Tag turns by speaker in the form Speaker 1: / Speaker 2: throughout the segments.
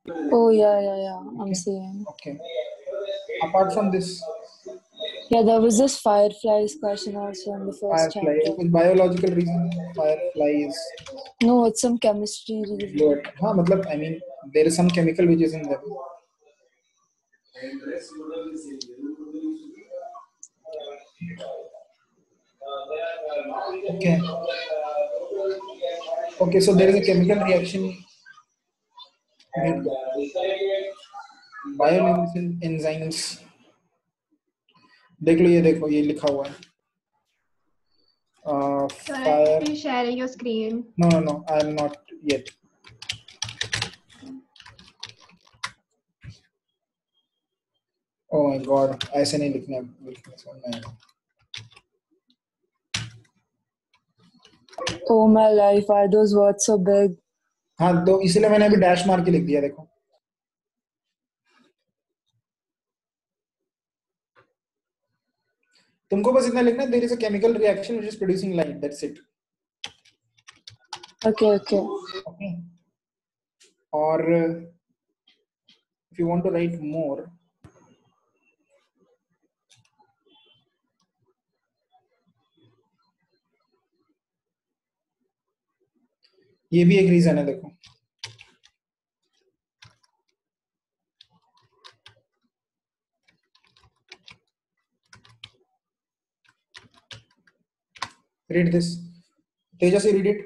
Speaker 1: Oh yeah. I'm
Speaker 2: Okay.
Speaker 1: seeing.
Speaker 2: Okay. Apart from this,
Speaker 1: Yeah, there was this fireflies question also in the first
Speaker 2: firefly,
Speaker 1: chapter.
Speaker 2: कुछ biological reason firefly is
Speaker 1: No, it's some chemistry
Speaker 2: blue
Speaker 1: reason.
Speaker 2: at, हाँ मतलब I mean there is some chemical which is in them. Okay. Okay, so there is a chemical reaction with bioluminescent enzymes. देख लो, ये देखो, ये लिखा हुआ है.
Speaker 3: Are
Speaker 2: Fire.
Speaker 3: you sharing your screen?
Speaker 2: No, I am not yet. Oh my God, ऐसे नहीं लिखना समझ में आएगा.
Speaker 1: Oh my life, why are those words so big?
Speaker 2: हाँ, तो इसीलिए मैंने अभी डैश मार के लिख दिया. देखो, तुमको बस इतना लिखना, there is a chemical reaction which is producing light. That's it.
Speaker 1: Okay.
Speaker 2: Okay. Or if you want to write more, ये भी एक रीजन है. देखो, read this. Tejas, you read it.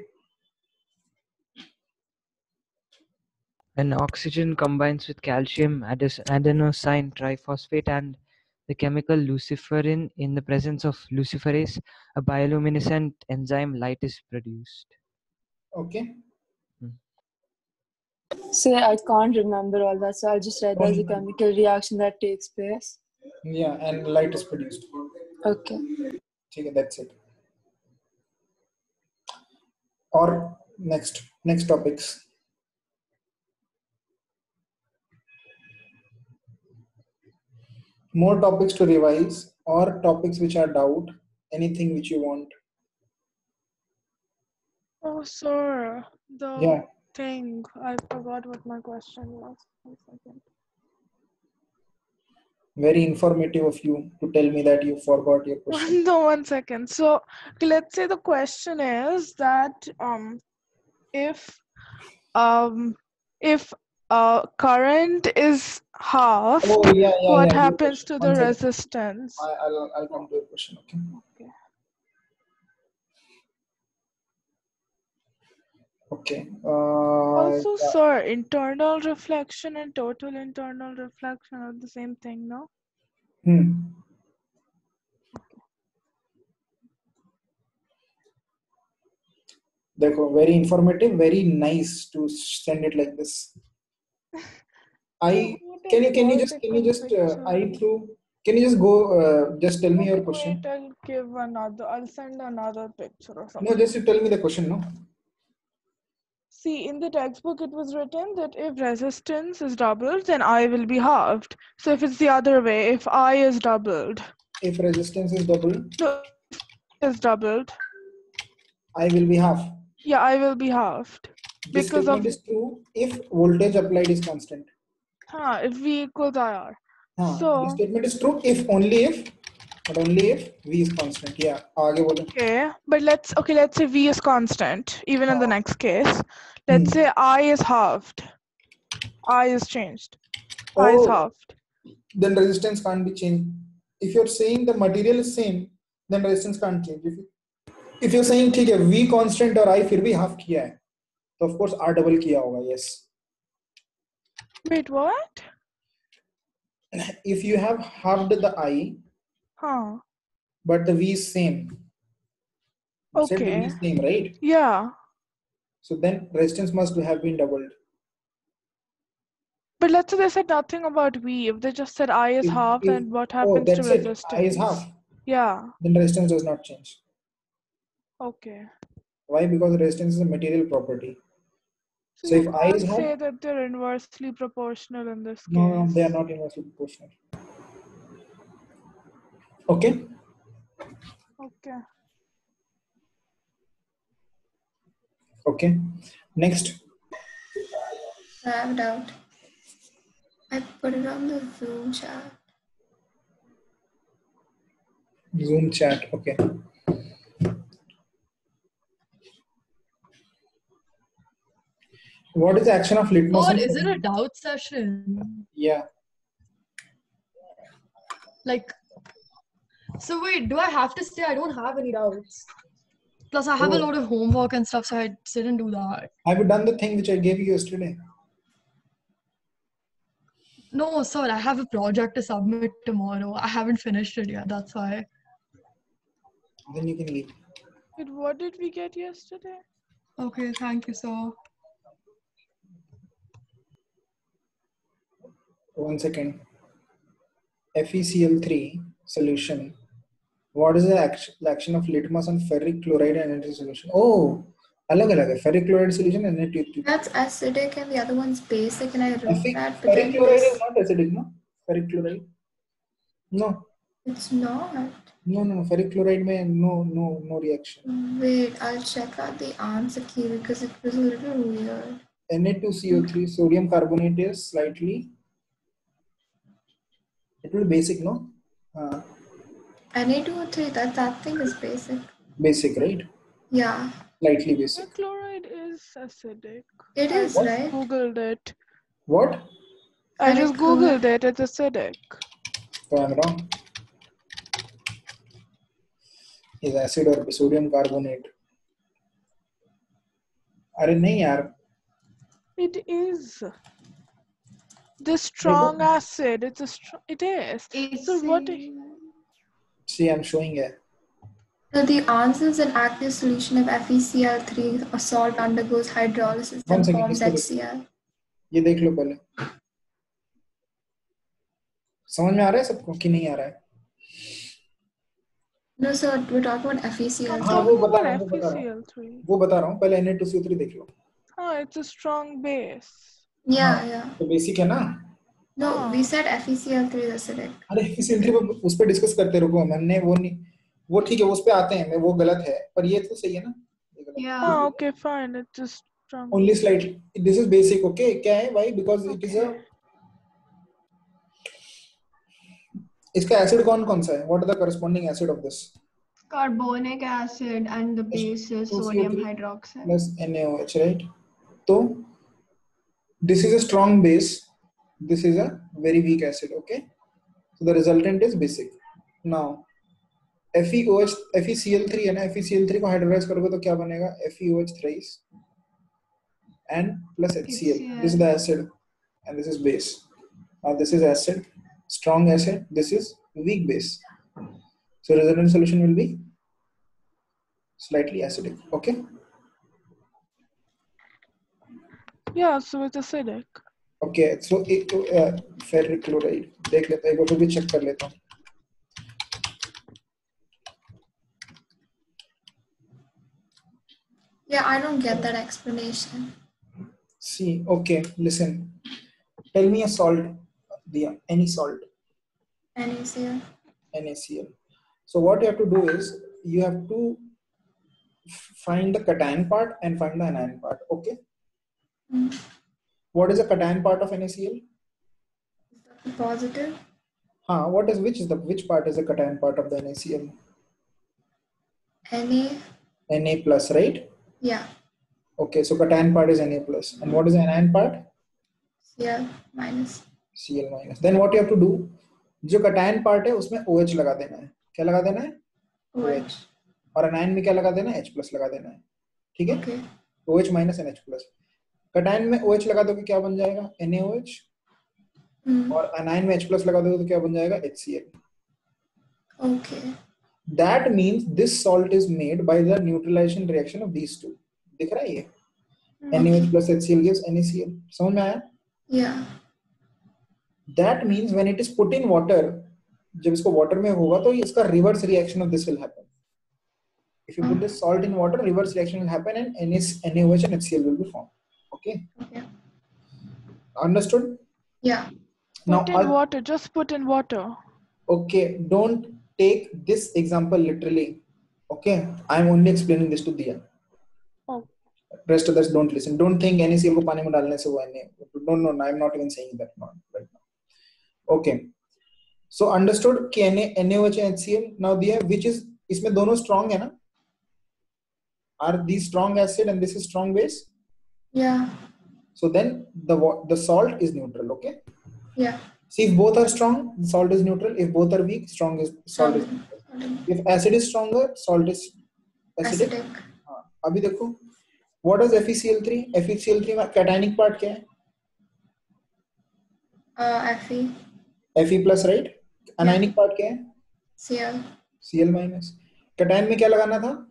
Speaker 4: When oxygen combines with calcium adenosine triphosphate and the chemical luciferin in the presence of luciferase, a bioluminescent enzyme light is produced.
Speaker 2: Okay.
Speaker 1: So I can't remember all that, so I'll just write there's a chemical reaction that takes place.
Speaker 2: Yeah, and light is produced.
Speaker 1: Okay.
Speaker 2: Okay, that's it. Or next topics. More topics to revise, or topics which are doubt, anything which you want.
Speaker 5: Oh, sir,
Speaker 2: Yeah.
Speaker 5: thing. I forgot what my question was. 1 second.
Speaker 2: Very informative of you to tell me that you forgot your question.
Speaker 5: No, 1 second. So let's say the question is that if current is half, what happens to the resistance?
Speaker 2: I'll come to your question. Okay.
Speaker 5: Also, sir, internal reflection and total internal reflection are the same thing, no?
Speaker 2: देखो, very informative, very nice to send it like this. Can you just go, just tell me your question.
Speaker 5: Wait, I'll send another picture or something.
Speaker 2: No, just tell me the question, no?
Speaker 5: See, in the textbook, it was written that if resistance is doubled, then I will be halved. So if it's the other way, if I is doubled.
Speaker 2: If resistance is doubled.
Speaker 5: No, is doubled.
Speaker 2: I will be half.
Speaker 5: Yeah, I will be halved.
Speaker 2: This statement is true if voltage applied is constant.
Speaker 5: If V equals IR.
Speaker 2: So this statement is true if only if V is constant. Yeah. आगे बोलो.
Speaker 5: Okay, but let's say V is constant, even in the next case. Let's say I is halved. I is changed. I is halved.
Speaker 2: Then resistance can't be changed. If you're saying the material is same, then resistance can't change. If you're saying ठीक है V constant और I फिर भी half किया है, तो of course R double किया होगा. Yes.
Speaker 5: Wait, what?
Speaker 2: If you have halved the I, but the V is same.
Speaker 5: Okay.
Speaker 2: Said the V is same, right?
Speaker 5: Yeah.
Speaker 2: So then resistance must have been doubled.
Speaker 5: But let's say they said nothing about V. If they just said I is half, then what happens to resistance?
Speaker 2: I is half.
Speaker 5: Yeah.
Speaker 2: Then resistance does not change.
Speaker 5: Okay.
Speaker 2: Why? Because resistance is a material property.
Speaker 5: So if I is half, say that they're inversely proportional in this case.
Speaker 2: No, they are not inversely proportional. Okay.
Speaker 5: Okay.
Speaker 2: Okay. Next.
Speaker 3: I have doubt. put it on the Zoom chat.
Speaker 2: Zoom chat. Okay. What is the action of litmus?
Speaker 6: Or
Speaker 2: and
Speaker 6: is it a doubt session?
Speaker 2: Yeah.
Speaker 6: Like, so wait, do I have to stay? I don't have any doubts. Plus, I have a
Speaker 2: Oh.
Speaker 6: lot of homework and stuff, so I didn't do that.
Speaker 2: Have you done the thing which I gave you yesterday?
Speaker 6: No, sir, I have a project to submit tomorrow. I haven't finished it yet, that's why.
Speaker 2: Then you can leave.
Speaker 5: Wait, what did we get yesterday?
Speaker 6: Okay, thank you, sir.
Speaker 2: 1 second. FeCl3 solution. What is the action of litmus on ferric chloride and energy solution? Oh, alag alag hai. Ferric chloride solution and energy.
Speaker 3: That's acidic and the other one's basic, and I wrote that. But
Speaker 2: Ferric
Speaker 3: then
Speaker 2: chloride
Speaker 3: this,
Speaker 2: is not acidic, no? Ferric chloride. No.
Speaker 3: it's not.
Speaker 2: No. Ferric chloride mein no reaction.
Speaker 3: Wait, I'll check out the answer key because it was a little weird.
Speaker 2: Na2CO3 sodium carbonate is slightly. It will be basic, no?
Speaker 3: Na2O3, that thing is basic.
Speaker 2: Basic, right?
Speaker 3: Yeah,
Speaker 2: Slightly
Speaker 5: The
Speaker 2: basic.
Speaker 5: chloride is acidic.
Speaker 3: it is,
Speaker 5: I
Speaker 3: right?
Speaker 5: googled it.
Speaker 2: What?
Speaker 5: I just
Speaker 3: Ferric
Speaker 5: googled it. It's acidic.
Speaker 2: So I'm wrong. Is acid or sodium carbonate? अरे नहीं यार.
Speaker 5: It is. The strong acid. It is. So what?
Speaker 2: See, I'm showing it.
Speaker 3: So the answer is an aqueous solution of FeCl3. A salt undergoes hydrolysis
Speaker 2: One
Speaker 3: and
Speaker 2: second,
Speaker 3: forms
Speaker 2: इसको
Speaker 3: HCl.
Speaker 2: ये देख लो पहले. समझ में आ रहा है सबको कि नहीं आ रहा है?
Speaker 3: No, sir, we're talking about FeCl3.
Speaker 2: हाँ वो बता
Speaker 5: What
Speaker 2: रहा हूँ.
Speaker 5: FeCl3?
Speaker 2: वो बता रहा हूँ. पहले Na2CO3 देख लो.
Speaker 5: Oh, it's a strong base.
Speaker 3: Yeah.
Speaker 2: तो बेसिक है ना?
Speaker 3: No, we said FeCl3 is acidic.
Speaker 2: अरे FeCl3 पे उस पे डिस्कस करते रुको. मैंने वो नहीं. वो ठीक है उस पे आते हैं. वो गलत है. पर ये तो सही है ना?
Speaker 6: Yeah.
Speaker 5: Oh, okay, fine. It's a strong.
Speaker 2: Only slightly. This is basic, okay? क्या है? Why? Because it is a. इसका एसिड कौन सा है? What are the corresponding acid of this?
Speaker 6: Carbonic acid and the base is sodium hydroxide.
Speaker 2: Plus NaOH, right? So this is a strong base. This is a very weak acid, okay? So the resultant is basic. Now FeOH, FeCl3 है ना? FeCl3 को hydrolyse करोगे तो क्या बनेगा? FeOH thrice and plus HCl. This is the acid and this is base. Now this is acid, strong acid. This is weak base. So resultant solution will be slightly acidic. Okay.
Speaker 5: Yeah, so it's acidic.
Speaker 2: Okay. So ferric chloride. देख लेते हैं. एक बार फिर भी check कर लेता हूँ.
Speaker 3: Yeah, I don't get that explanation.
Speaker 2: See, okay, listen. Tell me a salt, any salt,
Speaker 3: NaCl.
Speaker 2: NaCl. So what you have to do is you have to find the cation part and find the anion part. Okay. What is the cation part of NaCl?
Speaker 3: Positive.
Speaker 2: Which part is the cation part of the NaCl?
Speaker 3: Na.
Speaker 2: Na plus, right?
Speaker 3: Yeah.
Speaker 2: Okay, so cation part is Na plus. And what is the anion part?
Speaker 3: Cl minus.
Speaker 2: Cl minus. Then what you have to do? जो cation part है उसमें OH लगा देना है. क्या लगा देना है?
Speaker 3: OH.
Speaker 2: और anion में क्या लगा देना है? H plus लगा देना है. ठीक है?
Speaker 3: Okay.
Speaker 2: OH minus and H plus. cation में OH लगा दोगे क्या बन जाएगा? NaOH. और anion में H plus लगा दोगे तो क्या बन जाएगा? HCl.
Speaker 3: Okay.
Speaker 2: That means this salt is made by the neutralization reaction of these two. दिख रहा है ये? NaOH plus HCl gives NaCl. समझ में आया?
Speaker 3: Yeah.
Speaker 2: That means when it is put in water, जब इसको water में होगा तो इसका reverse reaction of this will happen. If you put this salt in water, reverse reaction will happen and NaOH and HCl will be formed. Okay?
Speaker 3: Okay.
Speaker 2: Understood?
Speaker 3: Yeah.
Speaker 2: Now,
Speaker 5: Put in water. Just put in water.
Speaker 2: okay, don't take this example literally. Okay? I am only explaining this to Diya.
Speaker 5: Oh.
Speaker 2: Rest others don't listen. Don't think NaCl को पानी में डालने से वो Na. No, I am not even saying that. Not right now. Okay. So understood कि NaOH and HCl now दिया which is इसमें दोनों strong है ना? Are these strong acid and this is strong base?
Speaker 3: Yeah.
Speaker 2: So then the salt is neutral. Okay.
Speaker 3: Yeah.
Speaker 2: See, if both are strong, the salt is neutral. If both are weak, salt is if acid is stronger, salt is acidic. हाँ, अभी देखो, what is FeCl3? FeCl3 में cationic part क्या है?
Speaker 3: Fe.
Speaker 2: Fe plus, right? Anionic part क्या है?
Speaker 3: Cl.
Speaker 2: Cl minus. Cation में क्या लगाना था?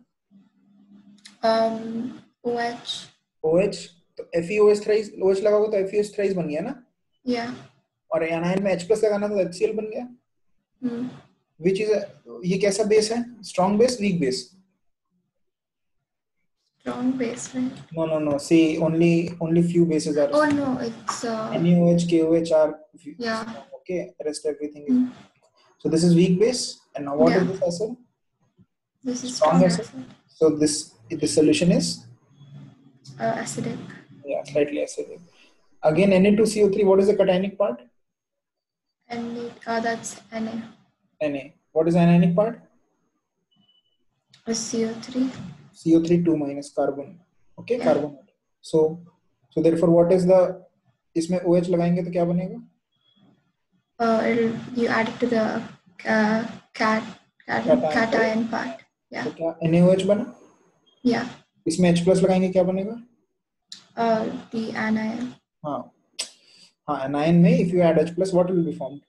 Speaker 3: OH.
Speaker 2: OH. तो FeOH thrice OH लगाओगे तो FeOH thrice बन गया ना?
Speaker 3: Yeah.
Speaker 2: और anion में H plus लगाना था तो HCl बन गया. Which is ये कैसा base है? Strong base, weak base?
Speaker 3: Strong base, right?
Speaker 2: No. See, only few bases are.
Speaker 3: Oh no, it's
Speaker 2: NaOH, KOH are.
Speaker 3: Yeah.
Speaker 2: Okay, rest everything is. So this is weak base, and now what is this acid?
Speaker 3: This is strong acid.
Speaker 2: So this solution is
Speaker 3: Acidic.
Speaker 2: yeah, slightly acidic. Again, Na2CO3. What is the cationic part?
Speaker 3: That's Na.
Speaker 2: Na. What is the anionic part?
Speaker 3: CO3.
Speaker 2: CO3 2 minus carbon. Okay, yeah. Carbon. So therefore, what is the इसमें OH लगाएंगे तो क्या बनेगा?
Speaker 3: You add it to the cation part. Yeah.
Speaker 2: तो क्या NaOH बना?
Speaker 3: Yeah.
Speaker 2: इसमें H plus लगाएंगे क्या बनेगा?
Speaker 3: The anion.
Speaker 2: हाँ, anion में if you add H plus, what will be formed?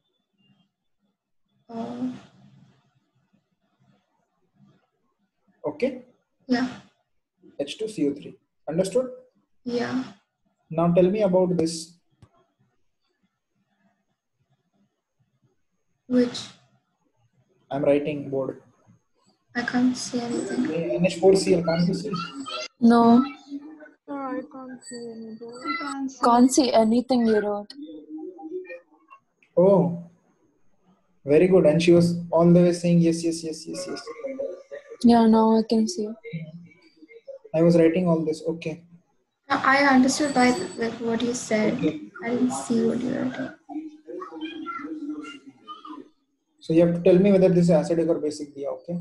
Speaker 2: Okay.
Speaker 3: Yeah.
Speaker 2: H2CO3. Understood?
Speaker 3: Yeah.
Speaker 2: Now tell me about this.
Speaker 3: Which?
Speaker 2: I'm writing board.
Speaker 3: I can't see anything.
Speaker 2: NH4Cl, can't you see?
Speaker 1: No.
Speaker 5: No, I can't see any board.
Speaker 1: Can't see anything you wrote.
Speaker 2: Oh, very good. And she was all the way saying yes.
Speaker 1: Yeah, now I can see.
Speaker 2: I was writing all this. Okay.
Speaker 3: I understood by what you said. Okay. I didn't see what you wrote.
Speaker 2: So you have to tell me whether this is acidic or basic diya, okay?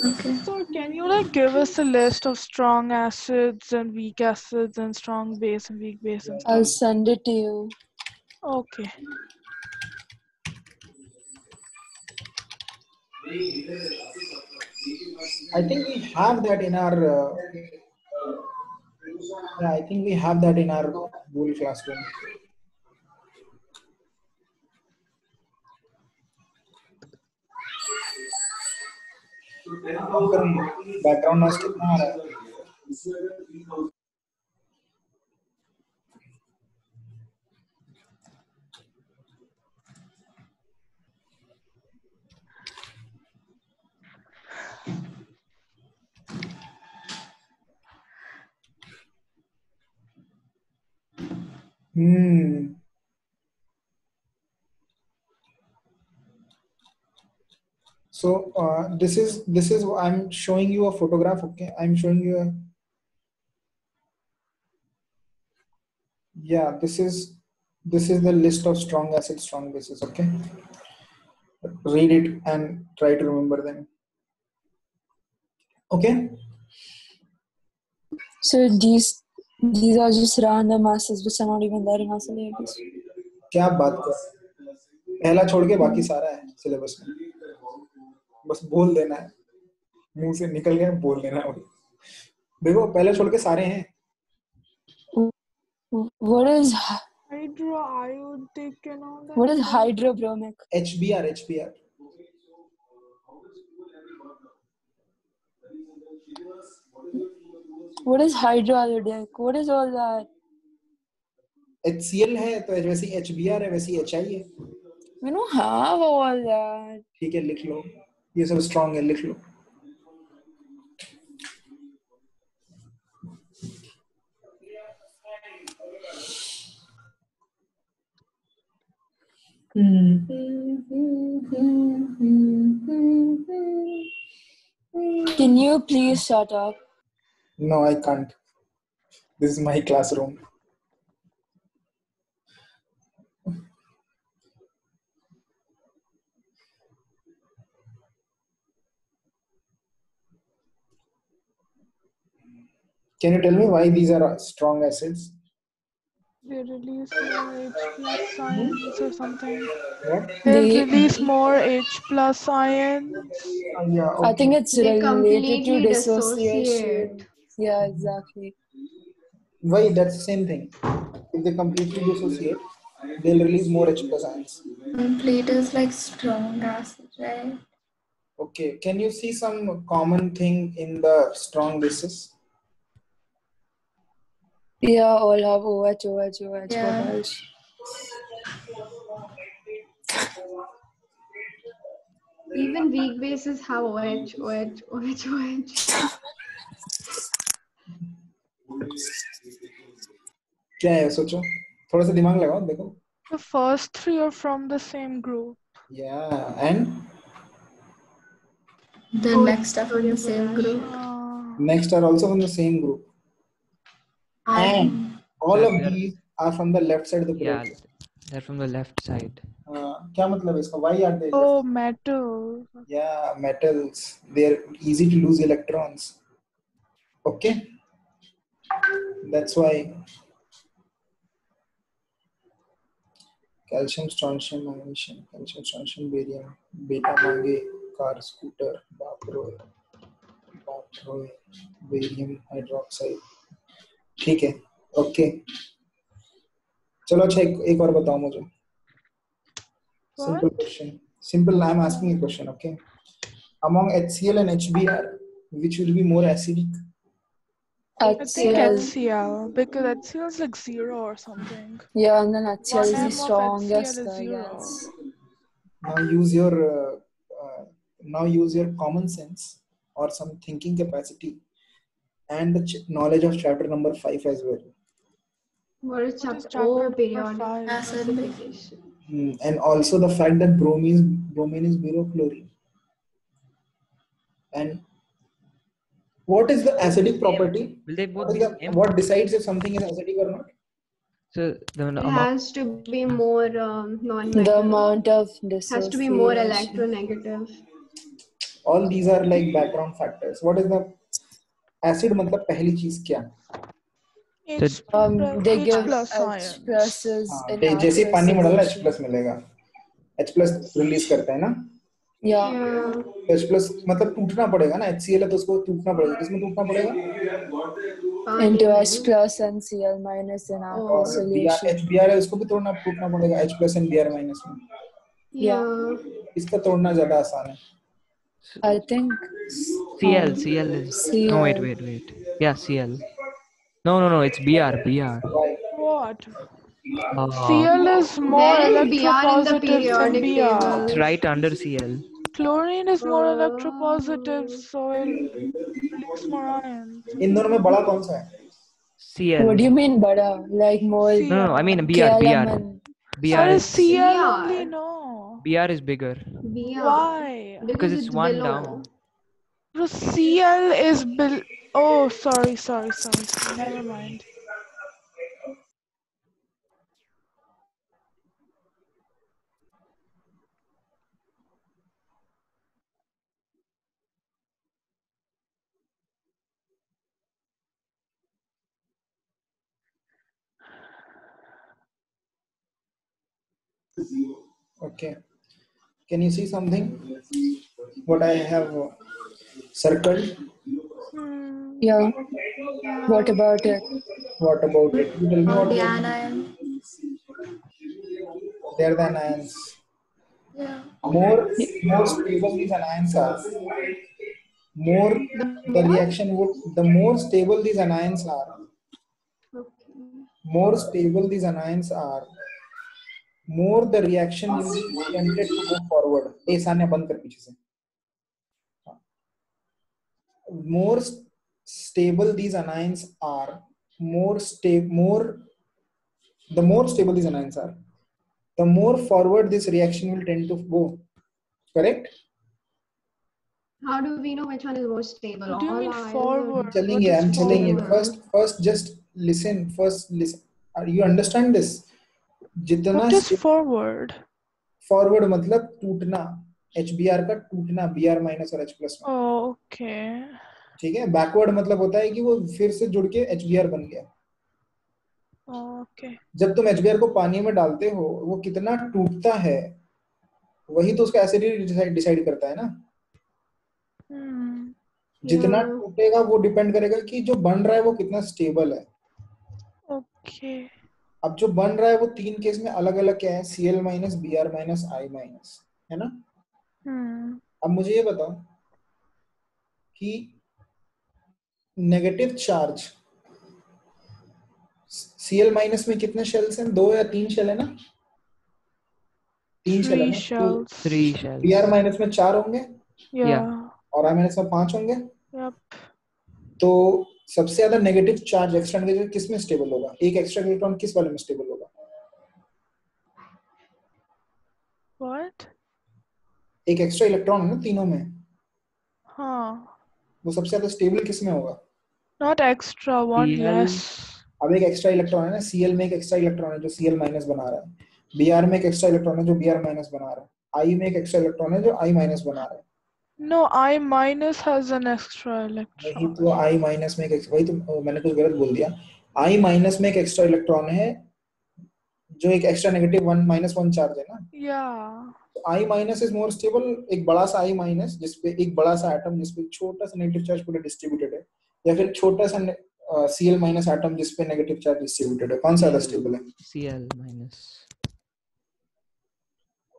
Speaker 3: Okay.
Speaker 5: So can you give us a list of strong acids and weak acids and strong base and weak base and stuff?
Speaker 1: I'll send it to you.
Speaker 5: Okay.
Speaker 2: I think we have that in our I think we have that in our Google Classroom. Background noise कितना आ रहा है? So this is I'm showing you a photograph. Okay, I'm showing you a this is the list of strong acids, strong bases. Okay, read it and try to remember them. Okay.
Speaker 1: So these are just random acids which are not even there in our syllabus.
Speaker 2: क्या बात कर? पहला छोड़ के बाकी सारा है syllabus में. बस बोल देना है, मुंह से निकल गया बोल देना है. देखो पहले छोड़ के सारे हैं.
Speaker 1: What is
Speaker 5: hydroiodic and all that?
Speaker 1: What is hydrobromic?
Speaker 2: HBr.
Speaker 1: What is hydroiodic? What is all that?
Speaker 2: HCl है तो वैसी HBr है, वैसी HI है.
Speaker 1: We don't have all that.
Speaker 2: ठीक है, लिख लो. ये सब स्ट्रॉन्ग है, लिख लो.
Speaker 1: Can you please shut up?
Speaker 2: No, I can't. This is my classroom. Can you tell me why these are strong acids?
Speaker 5: They release more H plus ions or something.
Speaker 2: What?
Speaker 5: They'll
Speaker 1: The
Speaker 5: release more H plus ions.
Speaker 2: Yeah,
Speaker 1: I think
Speaker 2: okay.
Speaker 1: it's
Speaker 6: They
Speaker 1: related to
Speaker 6: completely
Speaker 1: dissociation.
Speaker 6: dissociate.
Speaker 1: Yeah, exactly.
Speaker 2: Why? That's the same thing. If they completely dissociate, they'll release more H plus ions.
Speaker 3: Plate is like strong acid, right?
Speaker 2: Okay. Can you see some common thing in the strong bases?
Speaker 1: Yeah, all have OH, OH, OH.
Speaker 3: Yeah.
Speaker 1: What else?
Speaker 6: Even weak bases have OH, OH, OH, OH.
Speaker 2: क्या है सोचो थोड़ा सा दिमाग लगाओ देखो
Speaker 5: The first three are from the same group.
Speaker 2: yeah and
Speaker 3: The
Speaker 6: Oh,
Speaker 3: next are from the same group.
Speaker 2: next are also from the same group and all of these are from the left side of the
Speaker 4: Yeah,
Speaker 2: period.
Speaker 4: they're from the left side.
Speaker 2: क्या मतलब है इसका why are they
Speaker 5: Oh,
Speaker 2: left?
Speaker 5: metal.
Speaker 2: Yeah, metals, they're easy to lose electrons. Okay, that's why calcium, strontium, magnesium, calcium, strontium, barium, beta मांगे car, scooter, बापरोए, barium hydroxide. ठीक है, okay चलो अच्छा एक और बताओ मुझे. Simple question. Simple. I'm asking a question. Okay. Among HCl and HBr, which will be more acidic?
Speaker 5: I think
Speaker 1: HCl.
Speaker 5: HCl, because HCl is like 0 or something.
Speaker 1: Yeah, and then HCl is
Speaker 5: 1
Speaker 1: the
Speaker 5: m of
Speaker 1: strongest,
Speaker 5: HCl is
Speaker 1: I
Speaker 5: 0.
Speaker 1: guess.
Speaker 2: Now use your common sense or some thinking capacity and the knowledge of chapter number 5 as well.
Speaker 6: What is
Speaker 5: What is
Speaker 6: chapter?
Speaker 5: chapter
Speaker 6: Oh,
Speaker 5: number
Speaker 6: periodic
Speaker 5: 5?
Speaker 6: classification.
Speaker 2: And also the fact that bromine is below chlorine. And what is the acidic property?
Speaker 4: Will they both be same?
Speaker 2: What decides if something is acidic or not?
Speaker 4: So the
Speaker 6: It
Speaker 4: amount.
Speaker 6: has to be more non-metal.
Speaker 1: The amount of
Speaker 6: Has to be more
Speaker 1: dissociation.
Speaker 6: electronegative.
Speaker 2: All these are like background factors. What is the acid? मतलब पहली चीज क्या?
Speaker 1: They
Speaker 5: H
Speaker 1: give
Speaker 5: plus
Speaker 1: H
Speaker 5: ions.
Speaker 1: pluses in
Speaker 2: जैसे
Speaker 1: aqueous
Speaker 2: पानी में डाला H
Speaker 1: solution.
Speaker 2: plus मिलेगा. H plus release करता है ना?
Speaker 1: Yeah.
Speaker 2: H plus मतलब टूटना पड़ेगा ना. HCl है तो उसको टूटना पड़ेगा. किसमें टूटना पड़ेगा?
Speaker 1: Into H plus and Cl minus in aqueous
Speaker 2: और
Speaker 1: solution.
Speaker 2: HBr है उसको भी टूटना पड़ेगा. H plus and Br minus में.
Speaker 1: Yeah.
Speaker 2: इसका तोड़ना ज़्यादा आसान है.
Speaker 1: I think
Speaker 4: CL is.
Speaker 1: Cl.
Speaker 4: No, wait. Yeah, CL. No, it's Br.
Speaker 5: What? Cl is more
Speaker 6: Where is Br in the
Speaker 5: electropositive than
Speaker 6: periodic
Speaker 5: Br.
Speaker 6: table?
Speaker 4: It's right under CL.
Speaker 5: Chlorine is more electropositive, so it'll release more ions.
Speaker 2: इन दोनों में बड़ा कौन सा है?
Speaker 4: CL.
Speaker 1: What do you mean, bada? Like more
Speaker 4: No, I mean
Speaker 1: KLM
Speaker 4: BR.
Speaker 1: and
Speaker 5: Or
Speaker 4: BR
Speaker 5: is
Speaker 4: is
Speaker 5: Cl only? No.
Speaker 4: BR is bigger.
Speaker 6: Br.
Speaker 5: Why?
Speaker 4: Because it's one
Speaker 6: below.
Speaker 4: down.
Speaker 5: Bro, Cl is Oh, sorry. Never mind.
Speaker 2: Okay. Can you see something? What I have circled?
Speaker 1: yeah. What about it?
Speaker 2: What about it? You tell me
Speaker 3: All
Speaker 2: what
Speaker 3: the
Speaker 2: they are.
Speaker 3: anion.
Speaker 2: They are the anions.
Speaker 3: Yeah.
Speaker 2: More stable these anions are, more the reaction would. The more stable these anions are, more the reaction will be tempted to go forward. Sanya बंद कर पीछे से. More stable these anions are, the more stable these anions are, the more forward this reaction will tend to go. Correct?
Speaker 6: How do we know which one is more stable?
Speaker 5: What do you
Speaker 6: All
Speaker 5: mean
Speaker 6: ions
Speaker 5: forward?
Speaker 6: are-
Speaker 2: I'm telling you.
Speaker 6: forward?
Speaker 2: First, just listen. You understand this? जितना
Speaker 5: What is forward?
Speaker 2: forward मतलब टूटना. HBr का टूटना Br minus और H plus में.
Speaker 5: Oh, okay.
Speaker 2: ठीक है, backward मतलब होता है कि वो फिर से जुड़ के HBr बन गया।
Speaker 5: Okay.
Speaker 2: जब तुम HBr को पानी में डालते हो वो कितना टूटता है वही तो उसका एसिडिटी डिसाइड करता है ना। जितना
Speaker 6: Yeah.
Speaker 2: टूटेगा वो डिपेंड करेगा कि जो बन रहा है वो कितना स्टेबल है।
Speaker 5: Okay.
Speaker 2: अब जो बन रहा है वो तीन केस में अलग अलग क्या है, Cl minus Br minus I minus, है ना। अब मुझे ये बताओ कि नेगेटिव चार्ज Cl माइनस में कितने शेल्स हैं, 2 या 3 शेल है ना, 3 शेल है
Speaker 5: 3
Speaker 2: ना।
Speaker 5: shells.
Speaker 4: 3 shells.
Speaker 2: Br माइनस में 4 होंगे
Speaker 5: Yeah.
Speaker 2: और I माइनस में 5 होंगे।
Speaker 5: Yep.
Speaker 2: तो सबसे ज्यादा नेगेटिव चार्ज एक्स्ट्रा नेगेटिव किस में स्टेबल होगा, एक एक्स्ट्रा इलेक्ट्रॉन किस वाले में स्टेबल होगा?
Speaker 5: What?
Speaker 2: एक एक्स्ट्रा इलेक्ट्रॉन है ना तीनों में,
Speaker 5: Huh.
Speaker 2: वो सबसे ज्यादा स्टेबल किस में होगा?
Speaker 5: Not extra, one
Speaker 4: Cl.
Speaker 5: less.
Speaker 2: अब एक एक्स्ट्रा इलेक्ट्रॉन है ना, Cl में एक एक्स्ट्रा इलेक्ट्रॉन है जो Cl माइनस बना रहा है, Br में एक एक्स्ट्रा इलेक्ट्रॉन है जो Br माइनस बना रहा है, I में एक एक्स्ट्रा इलेक्ट्रॉन है जो I माइनस बना रहा है।
Speaker 5: No, I minus has an extra
Speaker 2: वही
Speaker 5: electron.
Speaker 2: तो I माइनस में एक, वही तो मैंने कुछ गलत बोल दिया, I माइनस में एक एक्स्ट्रा इलेक्ट्रॉन है जो एक एक्स्ट्रा नेगेटिव 1 माइनस 1 चार्ज है ना।
Speaker 5: Yeah.
Speaker 2: तो I minus is more stable, एक बड़ा सा I माइनस जिसपे एक बड़ा सा एटम जिसपे छोटा सा नेगेटिव चार्ज पूरा डिस्ट्रीब्यूटेड है, या फिर छोटा सा Cl माइनस एटम जिसपे नेगेटिव चार्ज डिस्ट्रीब्यूटेड है, कौन सा ज्यादा स्टेबल है?
Speaker 4: Cl minus.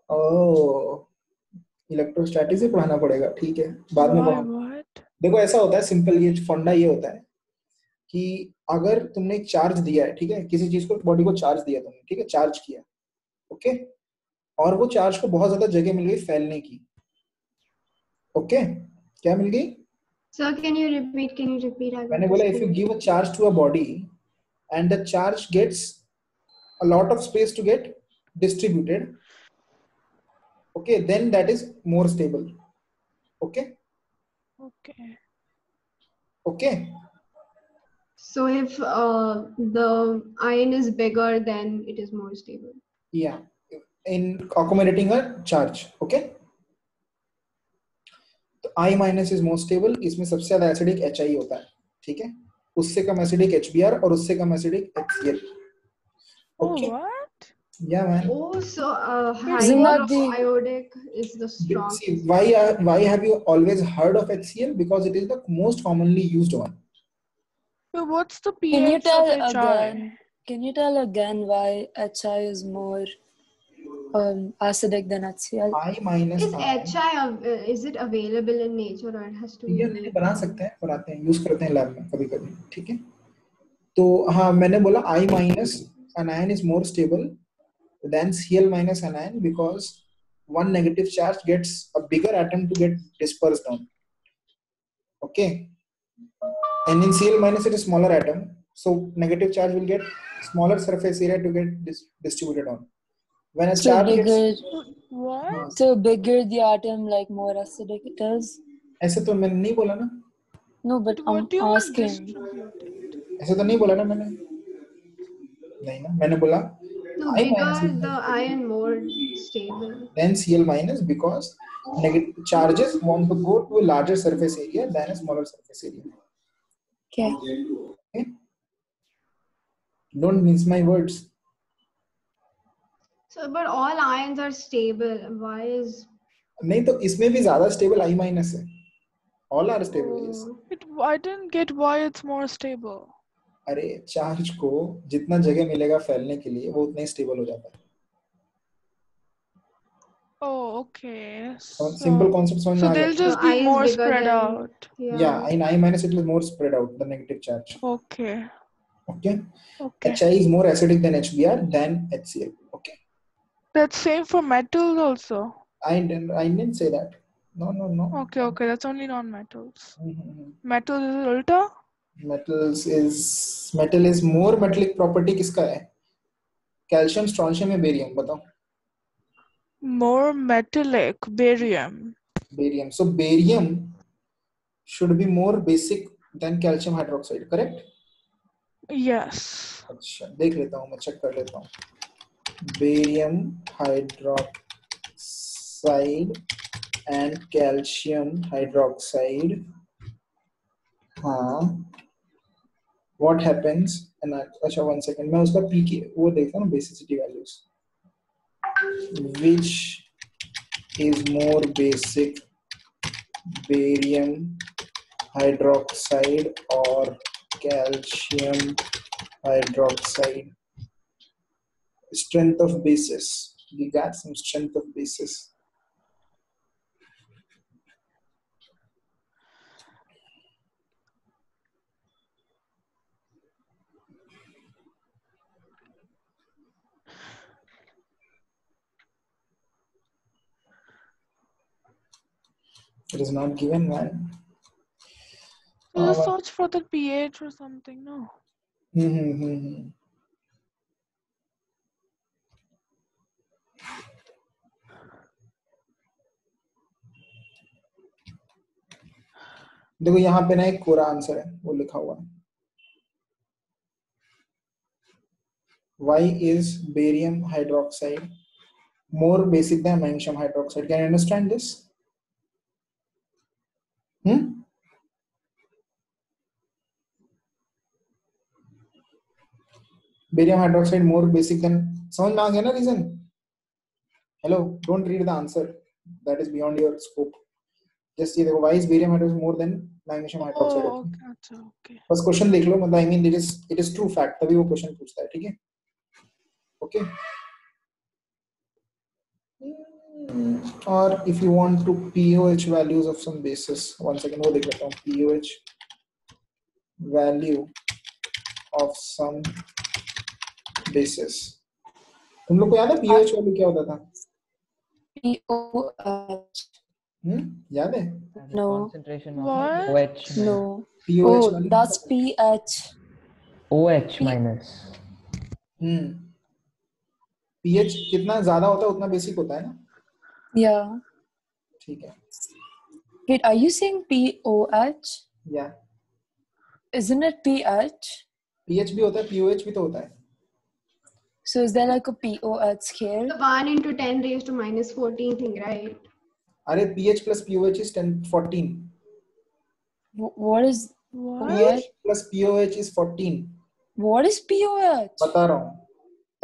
Speaker 2: ओह, इलेक्ट्रोस्टैटिक्स ही पढ़ाना पड़ेगा, ठीक है बाद में
Speaker 5: Why?
Speaker 2: पढ़ाऊंगा।
Speaker 5: What?
Speaker 2: देखो ऐसा होता है सिंपल, ये फंडा ये होता है कि अगर तुमने एक चार्ज दिया है, ठीक है, किसी चीज को, बॉडी को चार्ज दिया तुमने, ठीक है, चार्ज किया, ओके, और वो चार्ज को बहुत ज्यादा जगह मिल गई फैलने की, ओके, क्या मिल गई?
Speaker 6: Sir, can you repeat? Can you repeat? I
Speaker 2: मैंने
Speaker 6: got
Speaker 2: बोला if you give a charge to a body and the charge gets a lot of space to get distributed, okay, then that is more stable, okay,
Speaker 5: Okay.
Speaker 2: okay.
Speaker 6: So if the ion is bigger, then it is more stable.
Speaker 2: Yeah, in accommodating a charge, okay. तो I minus is more stable, इसमें सबसे ज्यादा acidic HI होता है, ठीक है, उससे कम acidic HBr और उससे कम acidic HCl,
Speaker 5: Oh,
Speaker 2: okay.
Speaker 5: what?
Speaker 2: Yeah man,
Speaker 6: Oh, so
Speaker 1: Isn't that the
Speaker 6: hydroiodic is the
Speaker 2: see,
Speaker 6: strongest.
Speaker 2: why have you always heard of HCl? Because it is the most commonly used one.
Speaker 5: So what's the
Speaker 1: Can you
Speaker 5: pH
Speaker 1: tell
Speaker 5: of HI?
Speaker 1: again? Can you tell again why HI is more acidic than HCl?
Speaker 2: I minus
Speaker 6: Is HI is it available in nature or it has to
Speaker 2: ये
Speaker 6: be?
Speaker 2: नहीं बना सकते हैं, बनाते हैं, use करते हैं lab में कभी कभी, ठीक है। तो हाँ मैंने बोला I minus anion is more stable than Cl minus anion because one negative charge gets a bigger atom to get dispersed on, okay, and in Cl minus it is smaller atom, so negative charge will get smaller surface area to get distributed on. When a
Speaker 1: So
Speaker 2: charge
Speaker 1: bigger,
Speaker 2: gets,
Speaker 5: What?
Speaker 1: so bigger the atom, like more acidic it is.
Speaker 2: ऐसे तो मैंने नहीं बोला ना,
Speaker 1: No, but I'm
Speaker 5: What do you mean
Speaker 1: asking.
Speaker 5: distributed?
Speaker 2: ऐसे तो नहीं बोला ना मैंने, नहीं ना, मैंने बोला
Speaker 6: No,
Speaker 2: I minus
Speaker 6: bigger
Speaker 2: is
Speaker 6: the ion, more stable.
Speaker 2: then Cl minus because negative charges want to go to a larger surface area than a smaller surface area.
Speaker 1: Okay.
Speaker 2: Okay? Don't mince my words.
Speaker 6: So, but all ions are stable. Why is
Speaker 2: नहीं तो इसमें भी ज्यादा stable I minus है, all are stable. Yes.
Speaker 5: I didn't get why it's more stable.
Speaker 2: अरे charge को जितना जगह मिलेगा फैलने के लिए वो उतना ही स्टेबल हो जाता है।
Speaker 5: Oh, okay.
Speaker 2: सिंपल कॉन्सेप्ट समझ में
Speaker 5: So
Speaker 2: आ
Speaker 5: they'll
Speaker 2: गया?
Speaker 5: just
Speaker 6: So I
Speaker 5: be
Speaker 6: is
Speaker 5: more
Speaker 6: bigger
Speaker 5: spread
Speaker 6: than-
Speaker 5: out.
Speaker 2: Yeah, in I minus it is more spread out the negative charge.
Speaker 5: Okay.
Speaker 2: Okay.
Speaker 5: Okay.
Speaker 2: HI is more acidic than HBr than HCl. Okay.
Speaker 5: That's same for metals also.
Speaker 2: I didn't say that. No.
Speaker 5: Okay, okay. That's only non-metals.
Speaker 2: Mhm.
Speaker 5: Metals is ulta?
Speaker 2: metal is more metallic property किसका है? Calcium, strontium या barium, बताओ।
Speaker 5: More metallic, barium.
Speaker 2: Barium, so barium should be more basic than calcium hydroxide, correct?
Speaker 5: Yes.
Speaker 2: अच्छा देख लेता हूँ, मैं check कर लेता हूँ। Barium hydroxide and calcium hydroxide हाँ, what happens? And अच्छा 1 second, मैं उसका p की वो देखता हूँ basicity values. Which is more basic, barium hydroxide or calcium hydroxide? Strength of bases. We got some strength of bases. It is not given, man.
Speaker 5: Just search for the pH or something, no?
Speaker 2: देखो यहाँ पे ना एक कोरा answer है, वो लिखा हुआ है. Why is barium hydroxide more basic than magnesium hydroxide? Can you understand this? Barium hydroxide more basic than, समझ में आ गया ना reason? Hello, don't read the answer. That is beyond your scope. Just see, why is barium hydroxide more than magnesium hydroxide?
Speaker 5: Oh, okay.
Speaker 2: बस question देख लो, मतलब I mean it is true fact, तभी वो question पूछता है, ठीक है? Okay. Or if you want to pOH values of some bases, 1 second, वो देख लेता हूँ. pOH value of some bases. तुम लोग को याद है pOH value क्या होता था?
Speaker 1: pOH.
Speaker 2: याद है?
Speaker 1: No.
Speaker 4: Concentration of
Speaker 5: What?
Speaker 4: OH.
Speaker 1: No.
Speaker 2: pOH
Speaker 1: Oh, that's pH.
Speaker 4: OH minus.
Speaker 2: pH कितना ज्यादा होता है उतना बेसिक होता है ना?
Speaker 1: Yeah.
Speaker 2: ठीक है.
Speaker 1: Wait, are you saying pOH?
Speaker 2: Yeah.
Speaker 1: Isn't it pH?
Speaker 2: pH भी होता है, pOH भी तो होता है.
Speaker 1: So is there like a pOH scale?
Speaker 6: The 1 into 10 raised to minus 14 thing, right?
Speaker 2: अरे pH plus pOH is 14.
Speaker 1: What is
Speaker 2: pH plus pOH is 14.
Speaker 1: What is pOH?
Speaker 2: बता रहा हूँ.